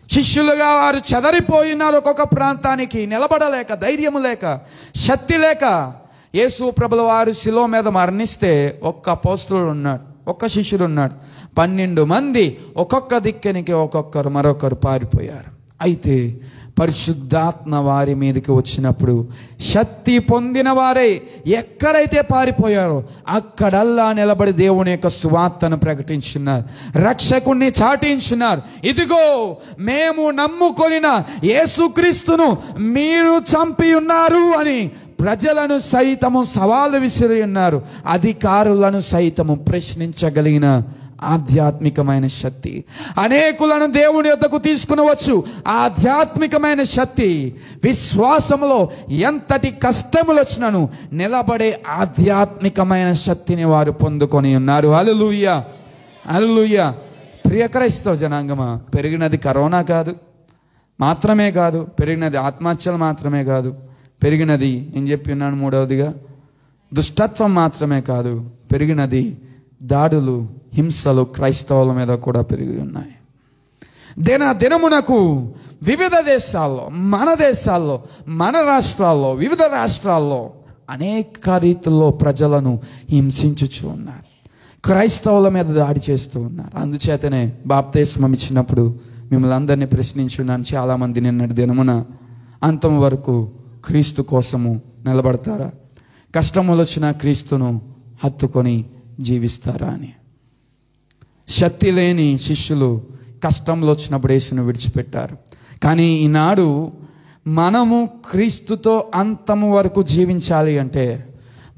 శిష్యులుగా వారు చెదరిపోయినారు ఒక్కొక్క ప్రాంతానికి, నిలబడలేక, ధైర్యము లేక, శక్తి లేక. యేసు ప్రభుల వారు శిలువ మీద మరణిస్తే ఒక్క అపోస్తలుడు ఉన్నాడు, ఒక్క శిష్యుడు ఉన్నాడు. 12 మంది ఒక్కొక్క దిక్కనికి ఒక్కొక్కరు మరొకరు పారిపోయారు. అయితే పరిశుద్ధాత్మ వారి మీదకి వచ్చినప్పుడు శక్తి పొందిన వారే ఎక్కడైతే పారిపోయారో అక్కడల్లా నిలబడి దేవుని యొక్క సువార్తను ప్రకటించున్నారు, రక్షకుణ్ణి చాటించున్నారు. ఇదిగో మేము నమ్ముకొనిన యేసుక్రీస్తును మీరు చంపి ఉన్నారు అని ప్రజలను సైతము సవాలు విసిరి ఉన్నారు. అధికారులను సైతము ప్రశ్నించగలిగిన ఆధ్యాత్మికమైన శక్తి, అనేకులను దేవుని యొద్దకు తీసుకుని వచ్చు ఆధ్యాత్మికమైన శక్తి. విశ్వాసములో ఎంతటి కష్టములు వచ్చినను నిలబడే ఆధ్యాత్మికమైన శక్తిని వారు పొందుకొని ఉన్నారు. హల్లెలూయా, హల్లెలూయా. ప్రియ క్రైస్తవ జనాంగమా, పెరిగినది కరోనా కాదు మాత్రమే కాదు, పెరిగినది ఆత్మహత్యలు మాత్రమే కాదు, పెరిగినది ఏం చెప్పి ఉన్నాను మూడవదిగా దుష్టత్వం మాత్రమే కాదు, పెరిగినది దాడులు, హింసలు క్రైస్తవుల మీద కూడా పెరిగి ఉన్నాయి. దినమునకు వివిధ దేశాల్లో, మన దేశాల్లో, మన రాష్ట్రాల్లో, వివిధ రాష్ట్రాల్లో అనేక రీతుల్లో ప్రజలను హింసించుచూ ఉన్నారు, క్రైస్తవుల మీద దాడి చేస్తూ ఉన్నారు. అందుచేతనే బాప్తిస్మం ఇచ్చినప్పుడు మిమ్మల్ని అందరినీ ప్రశ్నించున్నాను, చాలామంది నిన్నటి దినమున అంతం వరకు క్రీస్తు కోసము నిలబడతారా, కష్టములు వచ్చిన క్రీస్తును హత్తుకొని జీవిస్తారా అని. శక్తి లేని శిష్యులు కష్టంలో వచ్చినప్పుడు యేసును విడిచిపెట్టారు. కానీ ఈనాడు మనము క్రీస్తుతో అంతము వరకు జీవించాలి అంటే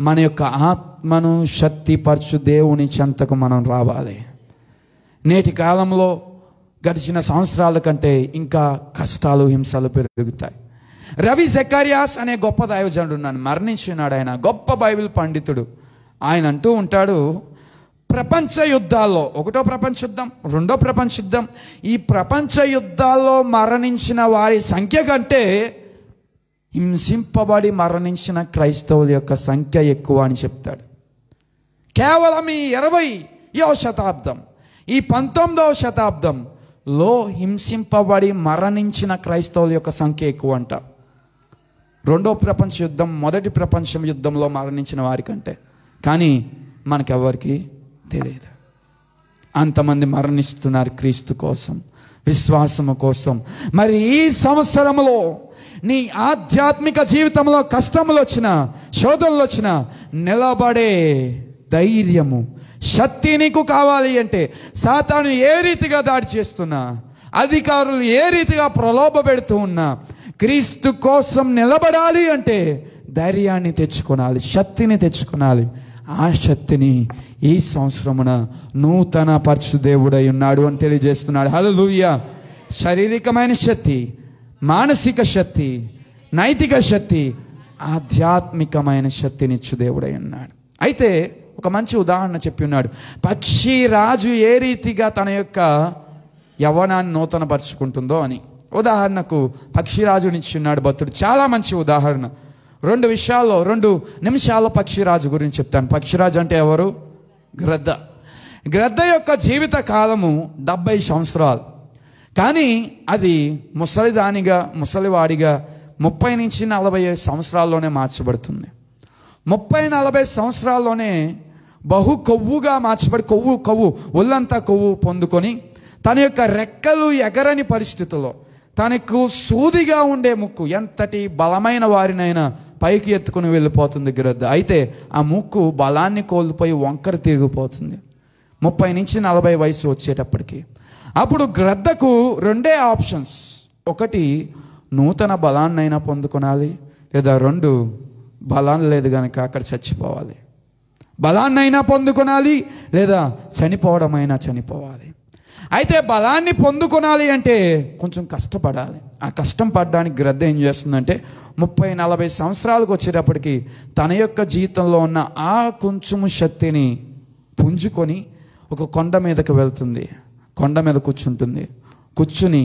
మన యొక్క ఆత్మను శక్తిపరచు దేవుని చెంతకు మనం రావాలి. నేటి కాలంలో గడిచిన సంవత్సరాల కంటే ఇంకా కష్టాలు, హింసలు పెరుగుతాయి. రవి జకర్యాస్ అనే గొప్ప దైవజనుడు నన్ను మరణించినాడు. ఆయన గొప్ప బైబిల్ పండితుడు. ఆయన అంటూ ఉంటాడు, ప్రపంచ యుద్ధాల్లో, ఒకటో ప్రపంచ యుద్ధం, రెండో ప్రపంచ యుద్ధం, ఈ ప్రపంచ యుద్ధాల్లో మరణించిన వారి సంఖ్య కంటే హింసింపబడి మరణించిన క్రైస్తవుల యొక్క సంఖ్య ఎక్కువ అని చెప్తాడు. కేవలం ఈ 20వ శతాబ్దం, ఈ 19వ శతాబ్దంలో హింసింపబడి మరణించిన క్రైస్తవుల యొక్క సంఖ్య ఎక్కువ అంట. రెండో ప్రపంచ యుద్ధం, మొదటి ప్రపంచ యుద్ధంలో మరణించిన వారి కంటే. కానీ మనకెవరికి తెలియదు. అంతమంది మరణిస్తున్నారు క్రీస్తు కోసం, విశ్వాసము కోసం. మరి ఈ సంవత్సరంలో నీ ఆధ్యాత్మిక జీవితంలో కష్టములు వచ్చినా, శోధనలు వచ్చినా నిలబడే ధైర్యము, శక్తి నీకు కావాలి అంటే, సాతాను ఏ రీతిగా దాడి చేస్తున్నా, అధికారులు ఏ రీతిగా ప్రలోభ పెడుతూ ఉన్నా, క్రీస్తు కోసం నిలబడాలి అంటే ధైర్యాన్ని తెచ్చుకోవాలి, శక్తిని తెచ్చుకోవాలి. ఆ శక్తిని ఈ సంవత్సరమున నూతన పరచు దేవుడై ఉన్నాడు అని తెలియజేస్తున్నాడు. హల్లెలూయా. శారీరకమైన శక్తి, మానసిక శక్తి, నైతిక శక్తి, ఆధ్యాత్మికమైన శక్తినిచ్చు దేవుడై ఉన్నాడు. అయితే ఒక మంచి ఉదాహరణ చెప్పి ఉన్నాడు. పక్షిరాజు ఏ రీతిగా తన యొక్క యవ్వనాన్ని నూతనపరుచుకుంటుందో అని. ఉదాహరణకు పక్షిరాజునిచ్చున్నాడు భక్తుడు. చాలా మంచి ఉదాహరణ. 2 నిమిషాల్లో పక్షిరాజు గురించి చెప్తాను. పక్షిరాజు అంటే ఎవరు? గ్రద్ద. గ్రద్ద యొక్క జీవిత కాలము 70 సంవత్సరాలు. కానీ అది ముసలివాడిగా 30 నుంచి 40 సంవత్సరాల్లోనే మార్చబడుతుంది. 30-40 సంవత్సరాల్లోనే బహు కొవ్వుగా మార్చబడి, కొవ్వు ఒళ్ళంతా కొవ్వు పొందుకొని, తన యొక్క రెక్కలు ఎగరని పరిస్థితుల్లో, తనకు సూదిగా ఉండే ముక్కు, ఎంతటి బలమైన వారినైనా పైకి ఎత్తుకుని వెళ్ళిపోతుంది గ్రద్ద. అయితే ఆ ముక్కు బలాన్ని కోల్పోయి వంకర తిరిగిపోతుంది 30 నుంచి 40 వయసు వచ్చేటప్పటికి. అప్పుడు గ్రద్దకు 2 ఆప్షన్స్. ఒకటి, నూతన బలాన్నైనా పొందుకోనాలి, లేదా 2, బలాన్ని లేదు కనుక అక్కడ చచ్చిపోవాలి. బలాన్నైనా పొందుకోనాలి, లేదా చనిపోవాలి. అయితే బలాన్ని పొందుకోనాలి అంటే కొంచెం కష్టపడాలి. ఆ కష్టం పడడానికి గ్రద్ద ఏం చేస్తుందంటే 30-40 సంవత్సరాలకు వచ్చేటప్పటికి తన యొక్క జీవితంలో ఉన్న ఆ కొంచెము శక్తిని పుంజుకొని ఒక కొండ మీదకి వెళ్తుంది. కొండ మీద కూర్చుని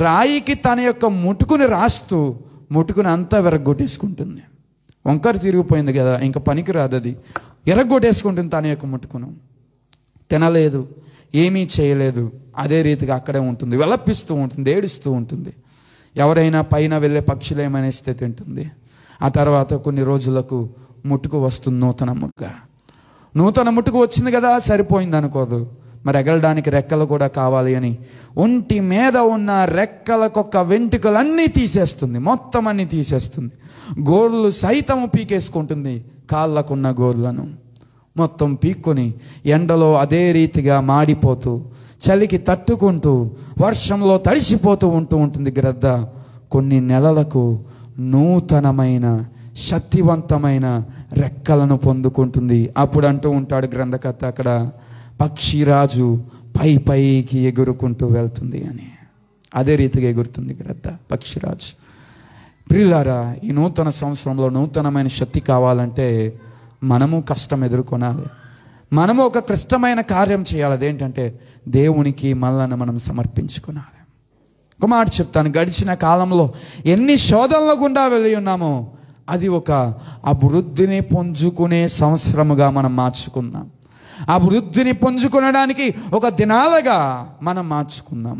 రాయికి తన యొక్క ముటుకుని రాస్తూ ముటుకుని అంతా విరగ్గొట్టేసుకుంటుంది. వంకర తిరిగిపోయింది కదా, ఇంకా పనికి రాదు. అది ఎరగొట్టేసుకుంటుంది తన యొక్క ముటుకును. తినలేదు, ఏమీ చేయలేదు, అదే రీతిగా అక్కడే ఉంటుంది, విలపిస్తూ ఉంటుంది, ఏడుస్తూ ఉంటుంది. ఎవరైనా పైన వెళ్ళే పక్షులు ఏమనేస్తే తింటుంది. ఆ తర్వాత కొన్ని రోజులకు ముట్టుకు వస్తుంది నూతన ముట్టుకు వచ్చింది కదా, సరిపోయింది అనుకోదు. మరి ఎగరడానికి రెక్కలు కూడా కావాలి అని ఒంటి మీద ఉన్న రెక్కలకొక్క వెంట్రుకలన్నీ తీసేస్తుంది, మొత్తం అన్నీ తీసేస్తుంది. గోర్లు సైతము పీకేసుకుంటుంది, కాళ్ళకున్న గోర్లను మొత్తం పీక్కొని ఎండలో అదే రీతిగా మాడిపోతూ, చలికి తట్టుకుంటూ, వర్షంలో తడిసిపోతూ ఉంటుంది గ్రద్ద. కొన్ని నెలలకు నూతనమైన శక్తివంతమైన రెక్కలను పొందుకుంటుంది. అప్పుడు అంటూ ఉంటాడు గ్రంథకర్త అక్కడ, పక్షిరాజు పైకి ఎగురుకుంటూ వెళ్తుంది అని. అదే రీతిగా ఎగురుతుంది గ్రద్ద, పక్షిరాజు. ప్రియులారా, ఈ నూతన సంవత్సరంలో నూతనమైన శక్తి కావాలంటే మనము కష్టం ఎదుర్కొనాలి. మనము ఒక క్లిష్టమైన కార్యం చేయాలి. అదేంటంటే దేవునికి మనల్ని మనం సమర్పించుకోవాలి. ఒక మాట చెప్తాను, గడిచిన కాలంలో ఎన్ని శోధనల గుండా వెళ్ళి ఉన్నామో అది ఒక అభివృద్ధిని పుంజుకునే సంవత్సరముగా మనం మార్చుకుందాం. అభివృద్ధిని పుంజుకొనడానికి ఒక దినాలుగా మనం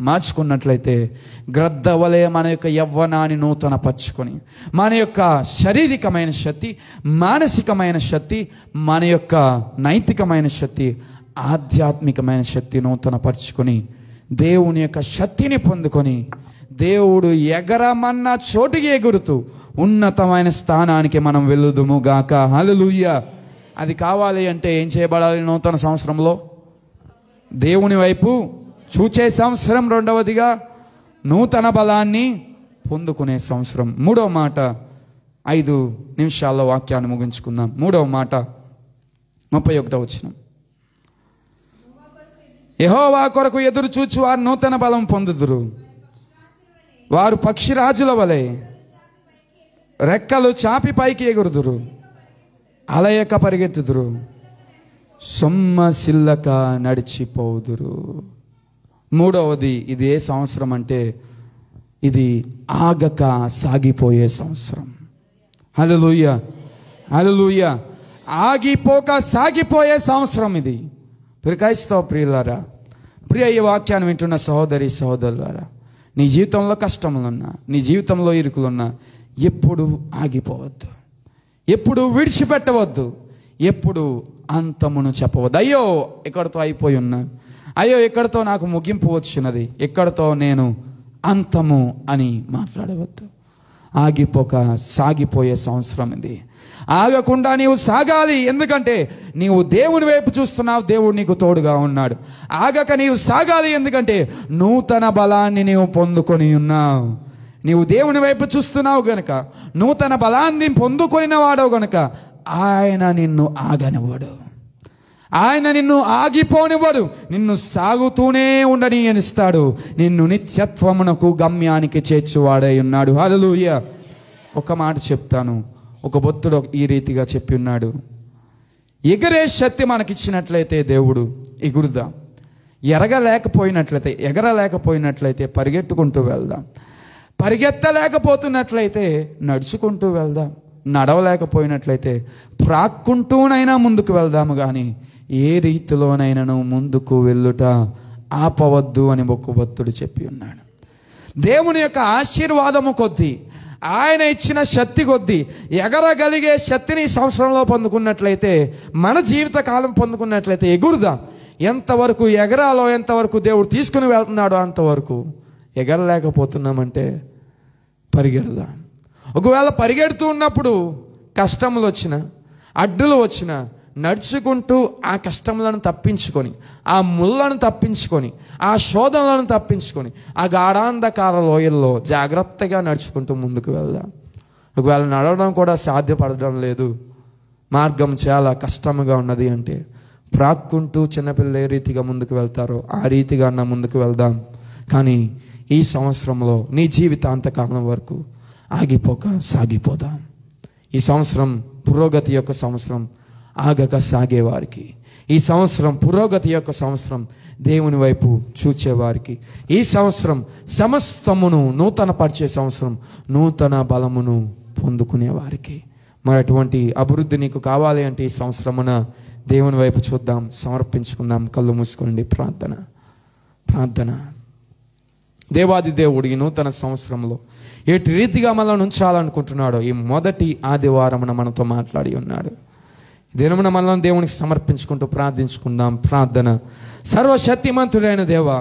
మార్చుకున్నట్లయితే గ్రద్ద వలె మన యొక్క యవ్వనాన్ని నూతన పరుచుకొని, మన యొక్క శారీరకమైన శక్తి, మానసికమైన శక్తి, మన యొక్క నైతికమైన శక్తి, ఆధ్యాత్మికమైన శక్తి నూతన పరుచుకొని, దేవుని యొక్క శక్తిని పొందుకొని, దేవుడు ఎగరమన్న చోటుకి ఎగురుతూ ఉన్నతమైన స్థానానికి మనం వెళ్ళుదుము గాక. హల్లెలూయా. అది కావాలి అంటే ఏం చేయబడాలి? నూతన సంవత్సరంలో దేవుని వైపు చూచే సంవత్సరం, రెండవదిగా నూతన బలాన్ని పొందుకునే సంవత్సరం. మూడవ మాట, 5 నిమిషాల్లో వాక్యాన్ని ముగించుకుందాం. మూడవ మాట 31వ వచనం. యెహోవా కొరకు ఎదురు చూచు వారు నూతన బలం పొందుదురు. వారు పక్షిరాజుల వలె రెక్కలు చాపి పైకి ఎగురుదురు. అలయక పరిగెత్తుదురు, సొమ్మసిల్లక నడిచిపోదురు. మూడవది, ఇది ఏ సంవత్సరం అంటే ఇది ఆగక సాగిపోయే సంవత్సరం. హల్లెలూయా, హల్లెలూయా. ఆగిపోక సాగిపోయే సంవత్సరం ఇది. క్రైస్తవ ప్రియులారా, ప్రియ ఈ వాక్యాన్ని వింటున్న సహోదరి సహోదరులారా, నీ జీవితంలో కష్టములున్నా, నీ జీవితంలో ఇరుకులున్నా ఎప్పుడు ఆగిపోవద్దు, ఎప్పుడు విడిచిపెట్టవద్దు, ఎప్పుడు అంతమును చెప్పవద్దు. అయ్యో ఇక్కడితో అయిపోయి ఉన్నాను, అయ్యో ఇక్కడితో నాకు ముగింపు వచ్చినది, ఇక్కడితో నేను అంతము అని మాట్లాడవద్దు. ఆగిపోక సాగిపోయే సంవత్సరం ఇది. ఆగకుండా నీవు సాగాలి. ఎందుకంటే నీవు దేవుని వైపు చూస్తున్నావు, దేవుడు నీకు తోడుగా ఉన్నాడు. ఆగక నీవు సాగాలి, ఎందుకంటే నూతన బలాన్ని నీవు పొందుకొని ఉన్నావు. నీవు దేవుని వైపు చూస్తున్నావు గనుక, నూతన బలాన్ని పొందుకొనిన వాడవు గనుక ఆయన నిన్ను ఆగనివ్వడు, ఆయన నిన్ను ఆగిపోనివ్వడు. నిన్ను సాగుతూనే ఉండనిస్తాడు. నిన్ను నిత్యత్వమునకు గమ్యానికి చేర్చువాడై ఉన్నాడు. హల్లెలూయా. ఒక మాట చెప్తాను. ఒక భక్తుడు ఈ రీతిగా చెప్పి ఉన్నాడు, ఎగరే శక్తి మనకిచ్చినట్లయితే దేవుడు ఎగురుదాం, ఎగరలేకపోయినట్లయితే పరిగెత్తుకుంటూ వెళ్దాం, పరిగెత్తలేకపోతున్నట్లయితే నడుచుకుంటూ వెళ్దాం, నడవలేకపోయినట్లయితే ప్రాక్కుంటూనైనా ముందుకు వెళ్దాము. కానీ ఏ రీతిలోనైనాను ముందుకు వెళ్ళుట ఆపవద్దు అని ఒక భక్తుడు చెప్పి ఉన్నాడు. దేవుని యొక్క ఆశీర్వాదము కొద్దీ, ఆయన ఇచ్చిన శక్తి కొద్దీ ఎగరగలిగే శక్తిని సంవత్సరంలో పొందుకున్నట్లయితే, మన జీవిత కాలం పొందుకున్నట్లయితే ఎగురుదాం. ఎంతవరకు ఎగరాలో, ఎంతవరకు దేవుడు తీసుకుని వెళ్తున్నాడో అంతవరకు. ఎగరలేకపోతున్నామంటే పరిగెడదాం. ఒకవేళ పరిగెడుతూ ఉన్నప్పుడు కష్టములు వచ్చినా, అడ్డులు వచ్చినా, నడుచుకుంటూ ఆ కష్టములను తప్పించుకొని, ఆ ముళ్ళను తప్పించుకొని, ఆ శోధనలను తప్పించుకొని, ఆ గాఢాంధకార లోయల్లో జాగ్రత్తగా నడుచుకుంటూ ముందుకు వెళ్దాం. ఒకవేళ నడవడం కూడా సాధ్యపడడం లేదు, మార్గం చాలా కష్టంగా ఉన్నది అంటే, ప్రాక్కుంటూ చిన్నపిల్లలు ఏ రీతిగా ముందుకు వెళ్తారో ఆ రీతిగా ముందుకు వెళ్దాం. కానీ ఈ సంవత్సరంలో నీ జీవితాంతకాలం వరకు ఆగిపోక సాగిపోదాం. ఈ సంవత్సరం పురోగతి యొక్క సంవత్సరం, ఆగక సాగేవారికి. ఈ సంవత్సరం పురోగతి యొక్క సంవత్సరం, దేవుని వైపు చూచేవారికి. ఈ సంవత్సరం సమస్తమును నూతన పరిచే సంవత్సరం, నూతన బలమును పొందుకునేవారికి. మరి అటువంటి అభివృద్ధి నీకు కావాలి అంటే ఈ సంవత్సరమున దేవుని వైపు చూద్దాం, సమర్పించుకుందాం. కళ్ళు మూసుకోండి. ప్రార్థన. దేవాది దేవుడు ఈ నూతన సంవత్సరంలో ఎటు రీతిగా మనల్ని ఉంచాలనుకుంటున్నాడో ఈ మొదటి ఆదివారమున మనతో మాట్లాడి ఉన్నాడు. దినమున మనల్ని దేవునికి సమర్పించుకుంటూ ప్రార్థించుకుందాం. ప్రార్థన. సర్వశక్తిమంతుడైన దేవా,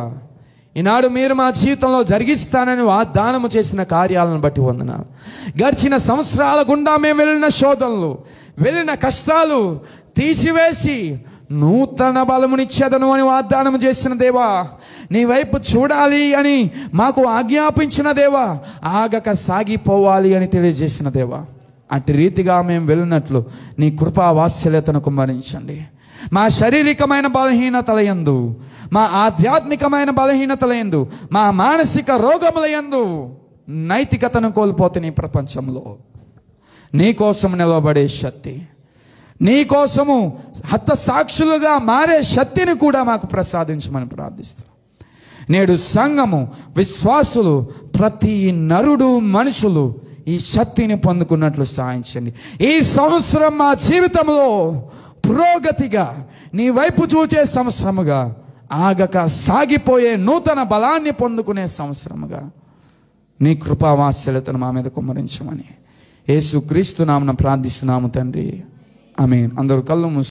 ఈనాడు మీరు మా జీవితంలో జరిగిస్తానని వాగ్దానము చేసిన కార్యాలను బట్టి వందనాలు. గడిచిన సంవత్సరాల గుండా మేము వెళ్ళిన శోధనలు, వెళ్ళిన కష్టాలు తీసివేసి నూతన బలమునిచ్చేదను అని వాగ్దానం చేసిన దేవా, నీ వైపు చూడాలి అని మాకు ఆజ్ఞాపించిన దేవా, ఆగక సాగిపోవాలి అని తెలియజేసిన దేవా, అటు రీతిగా మేము వెళ్ళినట్లు నీ కృపా వాత్సల్యతను కుమ్మరించండి. మా శారీరకమైన బలహీనతల యందు, మా ఆధ్యాత్మికమైన బలహీనతల యందు, మా మానసిక రోగముల యందు నైతికతను కోల్పోతున్న ఈ ప్రపంచంలో నీ కోసం నిలబడే శక్తి, నీ కోసము హత సాక్షులుగా మారే శక్తిని కూడా మాకు ప్రసాదించమని ప్రార్థిస్తాం. నేడు సంఘము, విశ్వాసులు, ప్రతి నరుడు, మనుషులు ఈ శక్తిని పొందుకున్నట్లు సాయించండి. ఈ సంవత్సరం మా జీవితంలో పురోగతిగా, నీ వైపు చూచే సంవత్సరముగా, ఆగక సాగిపోయే నూతన బలాన్ని పొందుకునే సంవత్సరముగా నీ కృపా వాత్సల్యతను మా మీద కుమ్మరించమని యేసుక్రీస్తు నామమున ప్రార్థిస్తున్నాము తండ్రి. ఆమేన్. అందరూ కళ్ళు మూసు.